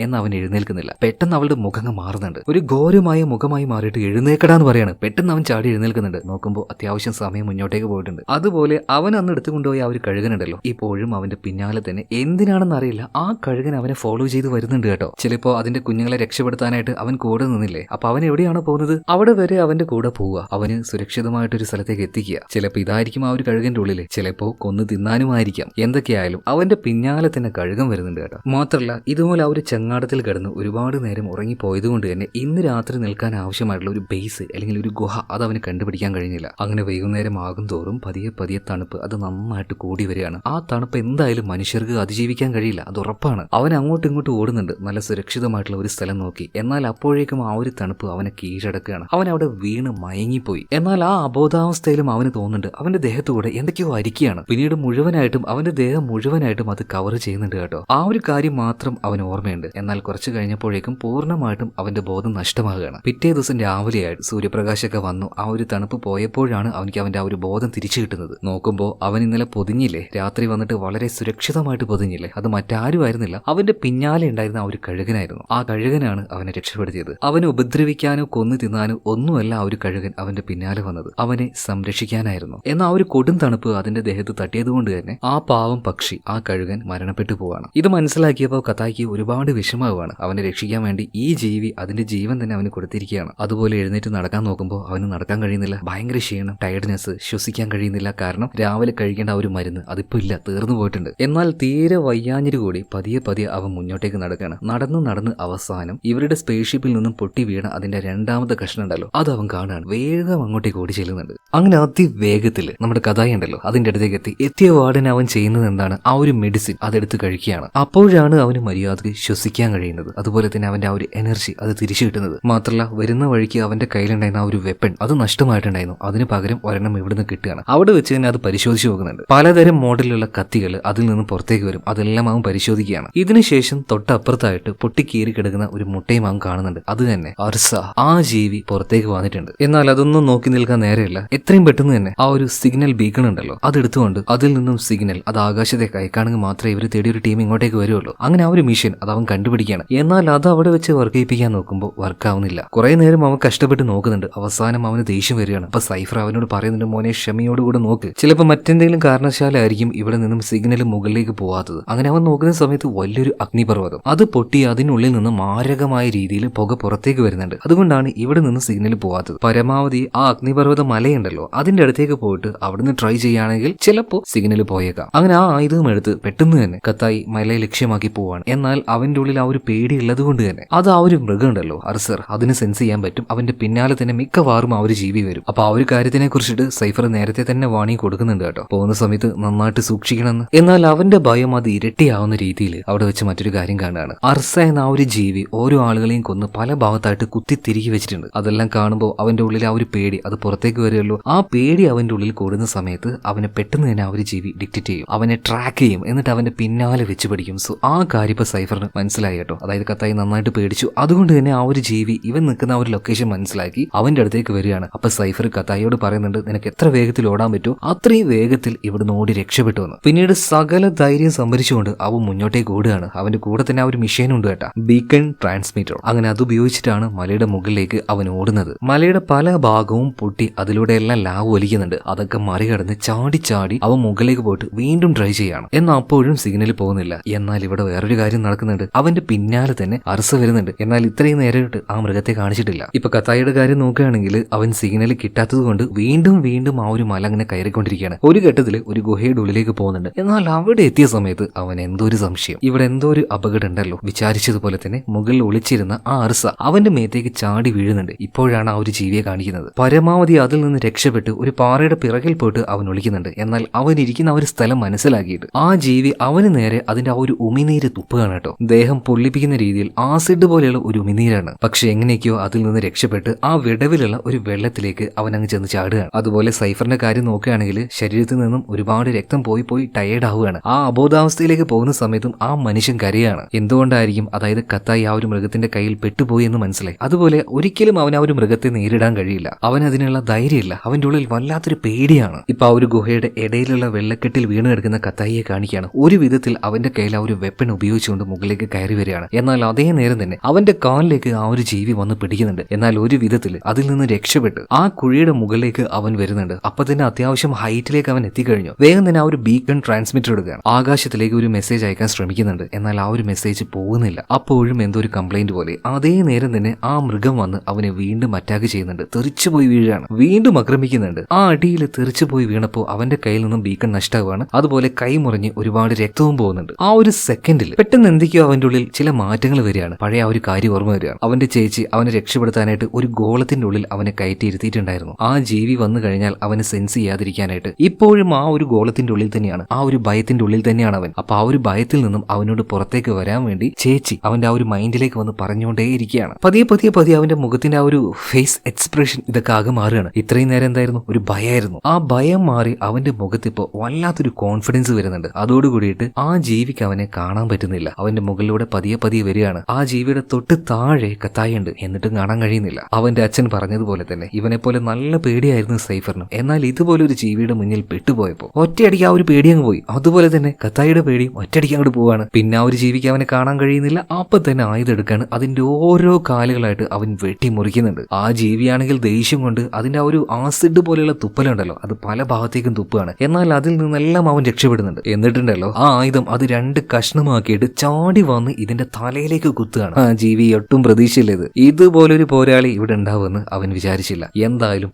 എന്ന് അവൻ എഴുന്നേൽക്കുന്നില്ല. പെട്ടെന്ന് അവളുടെ മുഖങ്ങൾ മാറുന്നുണ്ട്. ഒരു ഘോരമായ മുഖമായി മാറിയിട്ട് എഴുന്നേക്കടാന്ന് പറയാണ്. പെട്ടെന്ന് അവൻ ചാടി എഴുന്നേൽക്കുന്നുണ്ട്. നോക്കുമ്പോൾ അത്യാവശ്യം സമയം മുന്നോട്ടേക്ക് പോയിട്ടുണ്ട്. അതുപോലെ അവൻ അന്ന് എടുത്തുകൊണ്ടുപോയി ആ ഒരു കഴുകനുണ്ടല്ലോ, ഇപ്പോഴും അവന്റെ പിന്നാലെ തന്നെ. എന്തിനാണെന്ന് അറിയില്ല, ആ കഴുകൻ അവനെ ഫോളോ ചെയ്ത് വരുന്നുണ്ട് കേട്ടോ. ചിലപ്പോ അതിന്റെ കുഞ്ഞുങ്ങളെ രക്ഷപ്പെടുത്താനായിട്ട് അവൻ കൂടെ നിന്നില്ലേ, അപ്പൊ അവൻ എവിടെയാണ് പോകുന്നത്? അവിടെ വരെ അവന്റെ കൂടെ പോവുക, അവന് സുരക്ഷിതമായിട്ടൊരു സ്ഥലത്തേക്ക് എത്തിക്കുക. ചിലപ്പോൾ ഇതായിരിക്കും ആ ഒരു കഴുകന്റെ ഉള്ളില്, ചിലപ്പോ കൊന്നു തിന്നാനുമായിരിക്കാം. എന്തൊക്കെയായാലും അവന്റെ പിന്നാലെ തന്നെ കഴുകൻ വരുന്നുണ്ട് കേട്ടോ. മാത്രല്ല ഇതുപോലെ ആ ഒരു ചങ്ങാടത്തിൽ കിടന്ന് ഒരുപാട് നേരം ഉറങ്ങിപ്പോയതുകൊണ്ട് തന്നെ ഇന്ന് രാത്രി നിൽക്കാൻ ആവശ്യമായിട്ടുള്ള ഒരു ബേസ് അല്ലെങ്കിൽ ഒരു ഗുഹ അത് അവന് കണ്ടുപിടിക്കാൻ കഴിഞ്ഞില്ല. അങ്ങനെ വൈകുന്നേരം ആകും തോറും പതിയെ പതിയെ തണുപ്പ് അത് നന്നായിട്ട് കൂടി വരികയാണ്. ആ തണുപ്പ് എന്തായാലും മനുഷ്യർക്ക് അതിജീവിക്കാൻ കഴിയില്ല, അത് ഉറപ്പാണ്. അവൻ അങ്ങോട്ടും ഇങ്ങോട്ടും ഓടുന്നുണ്ട് നല്ല സുരക്ഷിതമായിട്ടുള്ള ഒരു സ്ഥലം നോക്കി. എന്നാൽ അപ്പോഴേക്കും ആ ഒരു തണുപ്പ് അവനെ കീഴടക്കുകയാണ്. അവൻ അവിടെ വീണ് മയങ്ങിപ്പോയി. എന്നാൽ ആ അബോധാവസ്ഥയിലും അവന് തോന്നുന്നുണ്ട് അവന്റെ ദേഹത്തുകൂടെ എന്തൊക്കെയോ അരിക്കുകയാണ്. പിന്നീട് മുഴുവനായിട്ടും അവന്റെ ദേഹം മുഴുവനായിട്ടും അത് കവർ ചെയ്യുന്നുണ്ട് കേട്ടോ. ആ ഒരു കാര്യം മാത്രം അവന് ഓർമ്മയുണ്ട്. എന്നാൽ കുറച്ച് കഴിഞ്ഞപ്പോഴേക്കും പൂർണ്ണമായിട്ടും അവന്റെ ബോധം നഷ്ടമാകുകയാണ്. പിറ്റേ ദിവസം രാവിലെയായിട്ട് സൂര്യപ്രകാശമൊക്കെ വന്നു. ആ ഒരു തണുപ്പ് പോയപ്പോഴാണ് അവനിക്ക് അവന്റെ ആ ഒരു ബോധം തിരിച്ചു കിട്ടുന്നത്. നോക്കുമ്പോൾ അവൻ ഇന്നലെ പൊതിഞ്ഞില്ലേ, രാത്രി വന്നിട്ട് വളരെ സുരക്ഷിതമായിട്ട് പൊതിഞ്ഞില്ലേ, അത് മറ്റാരും ആയിരുന്നില്ല, അവന്റെ പിന്നാലെ ഉണ്ടായിരുന്ന ആ ഒരു കഴുകനായിരുന്നു. ആ കഴുകനാണ് അവനെ രക്ഷപ്പെടുത്തിയത്. അവനെ ഉപദ്രവിക്കാനോ കൊന്നു തിന്നാനോ ഒന്നുമല്ല ആ ഒരു കഴുകൻ അവന്റെ പിന്നാലെ വന്നത്, അവനെ സംരക്ഷിക്കാനായിരുന്നു. എന്നാൽ ആ ഒരു കൊടും തണുപ്പ് അതിന്റെ ദേഹത്ത് തട്ടിയതുകൊണ്ട് തന്നെ ആ പാവം പക്ഷി, ആ കഴുകൻ മരണപ്പെട്ടു പോവാണ്. ഇത് മനസ്സിലാക്കിയപ്പോൾ കഥായിക്ക് ഒരുപാട് വിഷമാവുകയാണ്. അവനെ രക്ഷിക്കാൻ വേണ്ടി ഈ ജീവി അതിന്റെ ജീവൻ തന്നെ അവന് കൊടുത്തിരിക്കുകയാണ്. അതുപോലെ എഴുന്നേറ്റ് നടക്കാൻ നോക്കുമ്പോൾ അവന് നടക്കാൻ കഴിയുന്നില്ല. ഭയങ്കര ക്ഷീണം, ടയർഡ്നെസ്, ശ്വസിക്കാൻ കഴിയുന്നില്ല. കാരണം രാവിലെ കഴിക്കേണ്ട ആ ഒരു മരുന്ന് അതിപ്പോ ഇല്ല, തീർന്നു പോയിട്ടുണ്ട്. എന്നാൽ തീരെ വയ്യാഞ്ഞിട്ട് കൂടി പതിയെ പതിയെ അവൻ മുന്നോട്ടേക്ക് നടക്കുകയാണ്. നടന്ന് അവസാനം ഇവരുടെ സ്പേസ്ഷിപ്പിൽ നിന്നും പൊട്ടി വീണ അതിന്റെ രണ്ടാമത്തെ കഷ്ണം ഉണ്ടല്ലോ, അത് അവൻ കാണുകയാണ്. വേഗം അങ്ങോട്ടേക്ക് ഓടി ചെല്ലുന്നുണ്ട്. അങ്ങനെ അതിവേഗത്തിൽ നമ്മുടെ കഥായി ഉണ്ടല്ലോ അതിന്റെ അടുത്തേക്ക് എത്തിയ വാർഡൻ അവൻ ചെയ്യുന്നത് എന്താണ്, ആ ഒരു മെഡിസിൻ അതെടുത്ത് കഴിക്കുകയാണ്. അപ്പോഴാണ് അവന് മര്യാദയ്ക്ക് ശ്വസിക്കാൻ കഴിയുന്നത്. അതുപോലെ തന്നെ അവന്റെ ആ ഒരു എനർജി അത് തിരിച്ചു കിട്ടുന്നത്. മാത്രമല്ല വരുന്ന വഴിക്ക് അവന്റെ കയ്യിലുണ്ടായിരുന്ന ആ ഒരു വെപ്പൺ അത് നഷ്ടമായിട്ടുണ്ടായിരുന്നു. അതിന് പകരം ഒരെണ്ണം ഇവിടുന്ന് കിട്ടുകയാണ്. അവിടെ വെച്ച് തന്നെ അത് പരിശോധിച്ച് നോക്കുന്നുണ്ട്. പലതരം മോഡലിലുള്ള കത്തികൾ അതിൽ നിന്ന് പുറത്തേക്ക് വരും. അതെല്ലാം അവൻ പരിശോധിക്കുകയാണ്. ഇതിനുശേഷം തൊട്ടപ്പുറത്തായിട്ട് പൊട്ടിക്കീറി കിടക്കുന്ന ഒരു മുട്ടയും അവൻ കാണുന്നുണ്ട്. അത് തന്നെ അർസ, ആ ജീവി പുറത്തേക്ക് വന്നിട്ടുണ്ട്. എന്നാൽ അതൊന്നും നോക്കി നിൽക്കാൻ നേരെയല്ല. എത്രയും പെട്ടെന്ന് തന്നെ ആ ഒരു സിഗ്നൽ ബീക്കൺ ഉണ്ടല്ലോ അതെടുത്തുകൊണ്ട് അതിൽ നിന്നും സിഗ്നൽ അത് ആകാശത്തേക്ക് അയക്കാണെങ്കിൽ മാത്രമേ ഇവർ തേടിയൊരു ടീം ഇങ്ങോട്ടേക്ക് വരുള്ളൂ. അങ്ങനെ ആ ഒരു മിഷൻ അത് അവൻ കണ്ടുപിടിക്കുകയാണ്. എന്നാൽ അത് അവിടെ വെച്ച് വർക്ക് ചെയ്യിപ്പിക്കാൻ നോക്കുമ്പോൾ വർക്ക് ആവുന്നില്ല. കുറെ നേരം അവൻ കഷ്ടപ്പെട്ട് നോക്കുന്നുണ്ട്. അവസാനം അവന് ദേഷ്യം വരികയാണ്. അപ്പൊ സൈഫർ അവനോട് പറയുന്നുണ്ട്, മോനെ ക്ഷമയോടുകൂടെ നോക്ക്, ചിലപ്പോൾ മറ്റെന്തെങ്കിലും കാരണശാലായിരിക്കും ഇവിടെ നിന്നും സിഗ്നൽ മുകളിലേക്ക് പോവാത്തത്. അങ്ങനെ അവൻ നോക്കുന്ന സമയത്ത് വലിയൊരു അഗ്നിപർവ്വതം അത് പൊട്ടി അതിനുള്ളിൽ നിന്ന് മാരകമായ രീതിയിൽ പുക പുറത്തേക്ക് വരുന്നുണ്ട്. അതുകൊണ്ടാണ് ഇവിടെ നിന്ന് സിഗ്നൽ പോവാത്തത്. പരമാവധി ആ അഗ്നിപർവ്വത മലയുണ്ടല്ലോ അതിന്റെ അടുത്തേക്ക് പോയിട്ട് അവിടുന്ന് ട്രൈ ചെയ്യുകയാണെങ്കിൽ ചിലപ്പോൾ സിഗ്നൽ പോയേക്കാം. അങ്ങനെ ആ ആയുധം എടുത്ത് പെട്ടെന്ന് തന്നെ കത്തായി മലയെ ലക്ഷ്യമാക്കി പോവാണ്. എന്നാൽ അവന്റെ ഉള്ളിൽ ആ ഒരു പേടി ഉള്ളത് കൊണ്ട് തന്നെ അത് ആ ഒരു മൃഗം ഉണ്ടല്ലോ അർസർ അതിന് സെൻസ് ചെയ്യാൻ പറ്റും. അവന്റെ പിന്നാലെ തന്നെ മിക്കവാറും ആ ഒരു ജീവി വരും. അപ്പൊ ആ ഒരു കാര്യത്തിനെ കുറിച്ചിട്ട് സൈഫർ നേരത്തെ തന്നെ വാണിംഗ് കൊടുക്കുന്നുണ്ട് കേട്ടോ, പോകുന്ന സമയത്ത് നന്നായിട്ട് സൂക്ഷിക്കണമെന്ന്. എന്നാൽ അവന്റെ ഭയം അത് ഇരട്ടിയാവുന്ന രീതിയിൽ അവിടെ വെച്ച് മറ്റൊരു കാര്യം കാണുകയാണ്. അർസ എന്ന ആ ഒരു ജീവി ഓരോ ആളുകളെയും കൊന്ന് പല ഭാഗത്തായിട്ട് കുത്തി തിരികെ വെച്ചിട്ടുണ്ട്. അതെല്ലാം കാണുമ്പോൾ അവന്റെ ഉള്ളിൽ ആ ഒരു പേടി അത് പുറത്തേക്ക് വരുമല്ലോ. ആ പേടി അവന്റെ ഉള്ളിൽ കൂടുന്ന സമയത്ത് അവനെ പെട്ടെന്ന് തന്നെ ആ ഒരു ജീവി ഡിക്റ്റേറ്റ് ചെയ്യും, അവനെ ട്രാക്ക് ചെയ്യും, എന്നിട്ട് അവന്റെ പിന്നാലെ വെച്ച് പിടിക്കും. സോ ആ കാര്യം ഇപ്പൊ സൈഫറിന് മനസ്സിലായി കേട്ടോ. അതായത് കത്തായി നന്നായിട്ട് പേടിച്ചു. അതുകൊണ്ട് തന്നെ ആ ഒരു ജീവി ഇവൻ നിൽക്കുന്ന ആ ഒരു ലൊക്കേഷൻ മനസ്സിലാക്കി അവന്റെ അടുത്തേക്ക് വരികയാണ്. അപ്പൊ സൈഫർ കത്തായിയോട് പറയുന്നുണ്ട്, നിനക്ക് എത്ര വേഗത്തിൽ ഓടാൻ പറ്റുമോ അത്രയും വേഗത്തിൽ ഇവിടുന്ന് ഓടി രക്ഷപ്പെട്ടു എന്ന്. പിന്നീട് സകല ധൈര്യം സംഭരിച്ചുകൊണ്ട് അവൻ മുന്നോട്ടേക്ക് ഓടുകയാണ്. അവന്റെ കൂടെ തന്നെ ആ ഒരു മെഷീൻ ഉണ്ട് കേട്ടാ, ബീക്കൺ ട്രാൻസ്മിറ്റർ. അങ്ങനെ അത് ഉപയോഗിച്ചിട്ടാണ് മലയുടെ മുകളിലേക്ക് അവൻ ഓടുന്നത്. മലയുടെ പല ഭാഗവും പൊട്ടി അതിലൂടെ എല്ലാം ലാവ് ഒലിക്കുന്നുണ്ട്. അതൊക്കെ മറികടന്ന് ചാടി ചാടി അവൻ മുകളിലേക്ക് പോയിട്ട് വീണ്ടും ട്രൈ ചെയ്യാണ്. എന്നാൽ അപ്പോഴും സിഗ്നൽ പോകുന്നില്ല. എന്നാൽ ഇവിടെ വേറൊരു കാര്യം നടക്കുന്നുണ്ട്. അവന്റെ പിന്നാലെ തന്നെ അർസ വരുന്നുണ്ട്. എന്നാൽ ഇത്രയും നേരിട്ട് ആ മൃഗത്തെ കാണിച്ചിട്ടില്ല. ഇപ്പൊ കത്തായിയുടെ കാര്യം നോക്കുകയാണെങ്കിൽ അവൻ സിഗ്നൽ കിട്ടാത്തത് കൊണ്ട് വീണ്ടും വീണ്ടും ആ ഒരു മല അങ്ങനെ കയറിക്കൊണ്ടിരിക്കുകയാണ്. ഒരു ഘട്ടത്തിൽ ഒരു ഗുഹയുടെ ഉള്ളിലേക്ക് പോകുന്നുണ്ട്. എന്നാൽ അവിടെ എത്തിയ സമയത്ത് അവൻ എന്തോ ഒരു സംശയം, ഇവിടെ എന്തോ ഒരു അപകടം ഉണ്ടല്ലോ. വിചാരിച്ചതുപോലെ തന്നെ മുകളിൽ ഒളിച്ചിരുന്ന ആ അർസ അവന്റെ മേത്തേക്ക് ചാടി വീഴുന്നുണ്ട്. ഇപ്പോഴാണ് ആ ഒരു ജീവിയെ കാണിക്കുന്നത്. പരമാവധി അതിൽ നിന്ന് രക്ഷപ്പെട്ട് ഒരു പാറയുടെ പിറകിൽ പോയിട്ട് അവൻ ഒളിക്കുന്നുണ്ട്. എന്നാൽ അവൻ ഇരിക്കുന്ന ആ ഒരു സ്ഥലം മനസ്സിലാക്കിയിട്ട് ആ ജീവി അവന് നേരെ അതിന്റെ ആ ഒരു ഉമിനീര് തുപ്പുകയാണ് കേട്ടോ. ദേഹം പൊള്ളിപ്പിക്കുന്ന രീതിയിൽ ആസിഡ് പോലെയുള്ള ഒരു ഉമിനീരാണ്. പക്ഷെ എങ്ങനെയൊക്കെയോ അതിൽ നിന്ന് രക്ഷപ്പെട്ട് ആ വിടവിലുള്ള ഒരു വെള്ളത്തിലേക്ക് അവൻ അങ്ങ് ചെന്ന് ചാടുകയാണ്. അതുപോലെ സൈഫറിന്റെ കാര്യം നോക്കുകയാണെങ്കിൽ ശരീരത്തിൽ നിന്നും ഒരുപാട് രക്തം പോയി ടയേർഡ് ആവുകയാണ്. ആ അബോധാവസ്ഥയിലേക്ക് പോകുന്ന സമയത്തും ആ മനുഷ്യൻ കരയാണ്. എന്തുകൊണ്ടായിരിക്കും, അതായത് കത്തായി ആ ഒരു മൃഗത്തിന്റെ കയ്യിൽ പെട്ടുപോയി എന്ന് മനസ്സിലായി. അതുപോലെ ഒരിക്കലും അവൻ ആ ഒരു മൃഗത്തെ നേരിടാൻ കഴിയില്ല. അവൻ അതിനുള്ള ധൈര്യമില്ല. അവന്റെ ഉള്ളിൽ വല്ലാത്തൊരു പേടിയാണ്. ഇപ്പൊ ആ ഒരു ഗുഹയുടെ ഇടയിലുള്ള വെള്ളക്കെട്ടിൽ വീണ് കിടക്കുന്ന കത്തായിയെ കാണിക്കുകയാണ്. ഒരു വിധത്തിൽ അവന്റെ കയ്യിൽ ആ ഒരു വെപ്പൺ ഉപയോഗിച്ചുകൊണ്ട് മുകളിലേക്ക് കയറി വരികയാണ്. എന്നാൽ അതേ നേരം തന്നെ അവന്റെ കാലിലേക്ക് ആ ഒരു ജീവി വന്ന് പിടിക്കുന്നുണ്ട്. എന്നാൽ ഒരു വിധത്തിൽ അതിൽ നിന്ന് രക്ഷപ്പെട്ട് ആ കുഴിയുടെ മുകളിലേക്ക് അവൻ വരുന്നുണ്ട്. അപ്പൊ തന്നെ അത്യാവശ്യം ഹൈറ്റിലേക്ക് അവൻ എത്തിക്കഴിഞ്ഞു. വേഗം തന്നെ ആ ഒരു ബീക്കൺ ട്രാൻസ്മിറ്റർ എടുക്കുകയാണ്. ആകാശത്തിലേക്ക് ഒരു മെസ്സേജ് അയക്കാൻ ശ്രമിക്കുന്നുണ്ട്. എന്നാൽ ആ ഒരു മെസ്സേജ് പോകുന്നില്ല. അപ്പോഴും എന്തോ ഒരു കംപ്ലൈന്റ് പോലെ. അതേ നേരം തന്നെ ആ മൃഗം വന്ന് അവനെ വീണ്ടും അറ്റാക്ക് ചെയ്യുന്നുണ്ട്. തെറിച്ചുപോയി വീഴുകയാണ്, വീണ്ടും ആക്രമിക്കുന്നുണ്ട്. ആ അടിയിൽ തെറിച്ചുപോയി വീണപ്പോൾ അവന്റെ കയ്യിൽ നിന്നും ബീക്കൺ നഷ്ടമാവുകയാണ്. അതുപോലെ കൈ മുറിഞ്ഞ് ഒരുപാട് രക്തവും പോകുന്നുണ്ട്. ആ ഒരു സെക്കൻഡിൽ പെട്ടെന്ന് എന്തൊക്കെയോ എന്തൊക്കെയോ അവന്റെ ഉള്ളിൽ ചില മാറ്റങ്ങൾ വരികയാണ്. പഴയ ആ ഒരു കാര്യം ഓർമ്മ വരികയാണ്. അവന്റെ ചേച്ചി അവനെ രക്ഷപ്പെടുത്താനായിട്ട് ഒരു ഗോളത്തിന്റെ ഉള്ളിൽ അവനെ കയറ്റിയിരുത്തിയിട്ടുണ്ടായിരുന്നു. ആ ജീവി വന്നു കഴിഞ്ഞാൽ അവന് സെൻസ് ചെയ്യാതിരിക്കാനായിട്ട് ഇപ്പോഴും ആ ഒരു ഗോളത്തിന്റെ ഉള്ളിൽ തന്നെയാണ്, ആ ഒരു ഭയത്തിന്റെ ഉള്ളിൽ തന്നെയാണ് അവൻ. അപ്പൊ ആ ഒരു ഭയത്തിൽ നിന്നും അവനോട് പുറത്തേക്ക് വരാൻ വേണ്ടി ചേച്ചി അവന്റെ ആ ഒരു മൈൻഡിലേക്ക് വന്ന് പറഞ്ഞുകൊണ്ടേയിരിക്കുകയാണ്. പതിയെ അവന്റെ മുഖത്തിന്റെ ആ ഒരു ഫേസ് എക്സ്പ്രഷൻ ഇതൊക്കെ ആകെ മാറുകയാണ്. ഇത്രയും നേരം എന്തായിരുന്നു? ഒരു ഭയമായിരുന്നു. ആ ഭയം മാറി അവന്റെ മുഖത്തിപ്പോ വല്ലാത്തൊരു കോൺഫിഡൻസ് വരുന്നുണ്ട്. അതോടുകൂടിയിട്ട് ആ ജീവിക്ക് അവനെ കാണാൻ പറ്റുന്നില്ല. അവന്റെ മുകളിലൂടെ പതിയെ വരികയാണ്. ആ ജീവിയുടെ തൊട്ട് താഴെ കത്തായുണ്ട്, എന്നിട്ടും കാണാൻ കഴിയുന്നില്ല. അവന്റെ അച്ഛൻ പറഞ്ഞതുപോലെ തന്നെ ഇവനെ പോലെ നല്ല പേടിയായിരുന്നു സൈഫറിനും. എന്നാൽ ഇതുപോലെ ഒരു ജീവിയുടെ മുന്നിൽ പെട്ടുപോയപ്പോ ഒറ്റയടിക്ക് ആ ഒരു പേടി അങ്ങ് പോയി. അതുപോലെ തന്നെ കത്തായിയുടെ പേടിയും ഒറ്റയടിക്ക് അങ്ങോട്ട് പോവാണ്. പിന്നെ ആ ഒരു ജീവിക്ക് അവനെ കാണാൻ കഴിയുന്നില്ല. അപ്പൊ തന്നെ ആയുധം എടുക്കാണ്. അതിന്റെ ഓരോ കാലുകളായിട്ട് അവൻ വെട്ടി മുറിക്കുന്നുണ്ട്. ആ ജീവിയാണെങ്കിൽ ദേഷ്യം കൊണ്ട് അതിന്റെ ആ ഒരു ആസിഡ് പോലെയുള്ള തുപ്പലുണ്ടല്ലോ, അത് പല ഭാഗത്തേക്കും തുപ്പുകയാണ്. എന്നാൽ അതിൽ നിന്നെല്ലാം അവൻ രക്ഷപ്പെടുന്നുണ്ട്. എന്നിട്ടുണ്ടല്ലോ ആ ആയുധം അത് 2 കഷ്ണമാക്കിയിട്ട് ചാടി വന്ന് ഇതിന്റെ തലയിലേക്ക് കുത്തുകയാണ്. ആ ജീവി ഒട്ടും പ്രതീക്ഷയില്ലത്. ഇതുപോലൊരു പോരാളി ഇവിടെ ഉണ്ടാവുമെന്ന് അവൻ വിചാരിച്ചില്ല. എന്തായാലും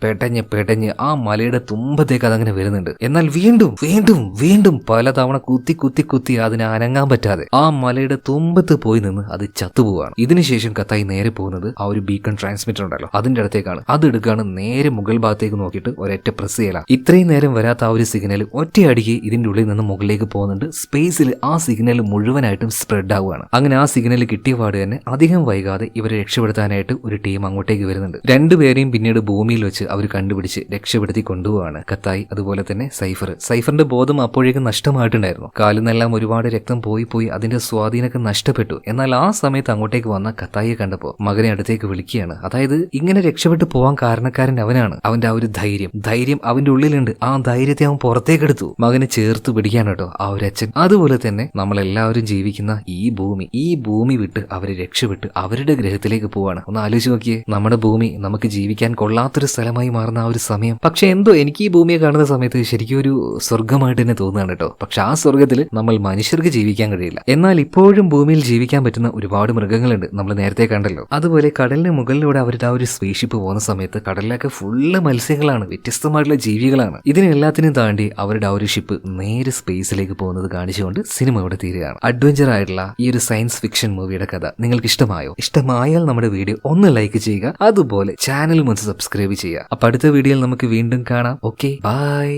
പെടഞ്ഞ് ആ മലയുടെ തുമ്പത്തേക്ക് അതങ്ങനെ വരുന്നുണ്ട്. എന്നാൽ വീണ്ടും പലതവണ കുത്തി അതിനെ അനങ്ങാൻ പറ്റാതെ ആ മലയുടെ തുമ്പത്ത് പോയി നിന്ന് അത് ചത്തുപോവാണ്. ഇതിനുശേഷം കത്തായി നേരെ പോകുന്നത് ആ ഒരു ബീക്കൺ ട്രാൻസ്മിറ്റർ ഉണ്ടല്ലോ അതിന്റെ അടുത്തേക്കാണ്. അതെടുക്കാണ് നേരെ മുകൾ ഭാഗത്തേക്ക് നോക്കിയിട്ട് ഒരൊറ്റ പ്രസ് ചെയ്യലാണ്. ഇത്രയും നേരം വരാത്ത ആ ഒരു സിഗ്നൽ ഒറ്റയടിക്ക് ഇതിന്റെ ഉള്ളിൽ നിന്ന് മുകളിലേക്ക് പോകുന്നുണ്ട്. സ്പേസിൽ ആ സിഗ്നൽ മുഴുവനായിട്ടും സ്പ്രെഡ് ആവുകയാണ്. അങ്ങനെ ആ സിഗ്നൽ കിട്ടിയ പാട് തന്നെ അധികം വൈകാതെ ഇവരെ രക്ഷപ്പെടുത്താനായിട്ട് ഒരു ടീം അങ്ങോട്ടേക്ക് വരുന്നുണ്ട്. രണ്ടുപേരെയും പിന്നീട് ഭൂമിയിൽ വെച്ച് അവർ കണ്ടുപിടിച്ച് രക്ഷപ്പെടുത്തി കൊണ്ടുപോവാണ് കത്തായി, അതുപോലെ തന്നെ സൈഫറിന്റെ ബോധം അപ്പോഴേക്കും നഷ്ടമായിട്ടുണ്ടായിരുന്നു. കാലിനെല്ലാം ഒരുപാട് രക്തം പോയി അതിന്റെ സ്വാധീനമൊക്കെ നഷ്ടപ്പെട്ടു. എന്നാൽ ആ സമയത്ത് അങ്ങോട്ടേക്ക് വന്ന കത്തായിയെ കണ്ടപ്പോ മകനെ അടുത്തേക്ക് വിളിക്കുകയാണ്. അതായത് ഇങ്ങനെ രക്ഷപ്പെട്ടു പോവാൻ കാരണക്കാരൻ അവനാണ്. അവന്റെ ആ ഒരു ധൈര്യം അവന്റെ ഉള്ളിലുണ്ട്. ആ ധൈര്യത്തെ അവൻ പുറത്തേക്കെടുത്തു. മകനെ ചേർത്ത് പിടിക്കാൻ കേട്ടോ ആ ഒരു അച്ഛൻ. അതുപോലെ തന്നെ നമ്മളെല്ലാവരും ജീവിക്കുന്ന ഈ ഭൂമി വിട്ട് അവരെ രക്ഷപ്പെട്ട് അവരുടെ ഗ്രഹത്തിലേക്ക് പോവാണ്. ഒന്ന് ആലോചിച്ച് നോക്കിയേ, നമ്മുടെ ഭൂമി നമുക്ക് ജീവിക്കാൻ കൊള്ളാത്തൊരു സ്ഥലമായി മാറുന്ന ആ ഒരു സമയം. പക്ഷെ എന്തോ എനിക്ക് ഈ ഭൂമിയെ കാണുന്ന സമയത്ത് ശരിക്കും ഒരു സ്വർഗമായിട്ട് തന്നെ തോന്നുകയാണ് കേട്ടോ. പക്ഷെ ആ സ്വർഗത്തിൽ നമ്മൾ മനുഷ്യർക്ക് ജീവിക്കാൻ കഴിയില്ല. എന്നാൽ ഇപ്പോഴും ഭൂമിയിൽ ജീവിക്കാൻ പറ്റുന്ന ഒരുപാട് മൃഗങ്ങളുണ്ട്, നമ്മൾ നേരത്തെ കണ്ടല്ലോ. അതുപോലെ കടലിന് മുകളിലൂടെ അവരുടെ ആ ഒരു സ്പേസ്ഷിപ്പ് പോകുന്ന സമയത്ത് കടലിലൊക്കെ ഫുള്ള് മത്സ്യങ്ങളാണ്, വ്യത്യസ്തമായിട്ടുള്ള ജീവികളാണ്. ഇതിനെല്ലാത്തിനും താണ്ടി അവരുടെ ആ ഒരു ഷിപ്പ് നേരെ സ്പേസിലേക്ക് പോകുന്നത് കാണിച്ചുകൊണ്ട് സിനിമ ഇവിടെ തീരുകയാണ്. അഡ്വഞ്ചർ ആയിട്ടുള്ള ഈ ഒരു സയൻസ് ഫിക്ഷൻ മൂവിയുടെ കഥ നിങ്ങൾക്ക് ഇഷ്ടമായാൽ നമ്മുടെ വീഡിയോ ഒന്ന് ലൈക്ക് ചെയ്യുക, അതുപോലെ ചാനലും ഒന്ന് സബ്സ്ക്രൈബ് ചെയ്യുക. അപ്പൊ അടുത്ത വീഡിയോയിൽ നമുക്ക് വീണ്ടും കാണാം. Okay, by.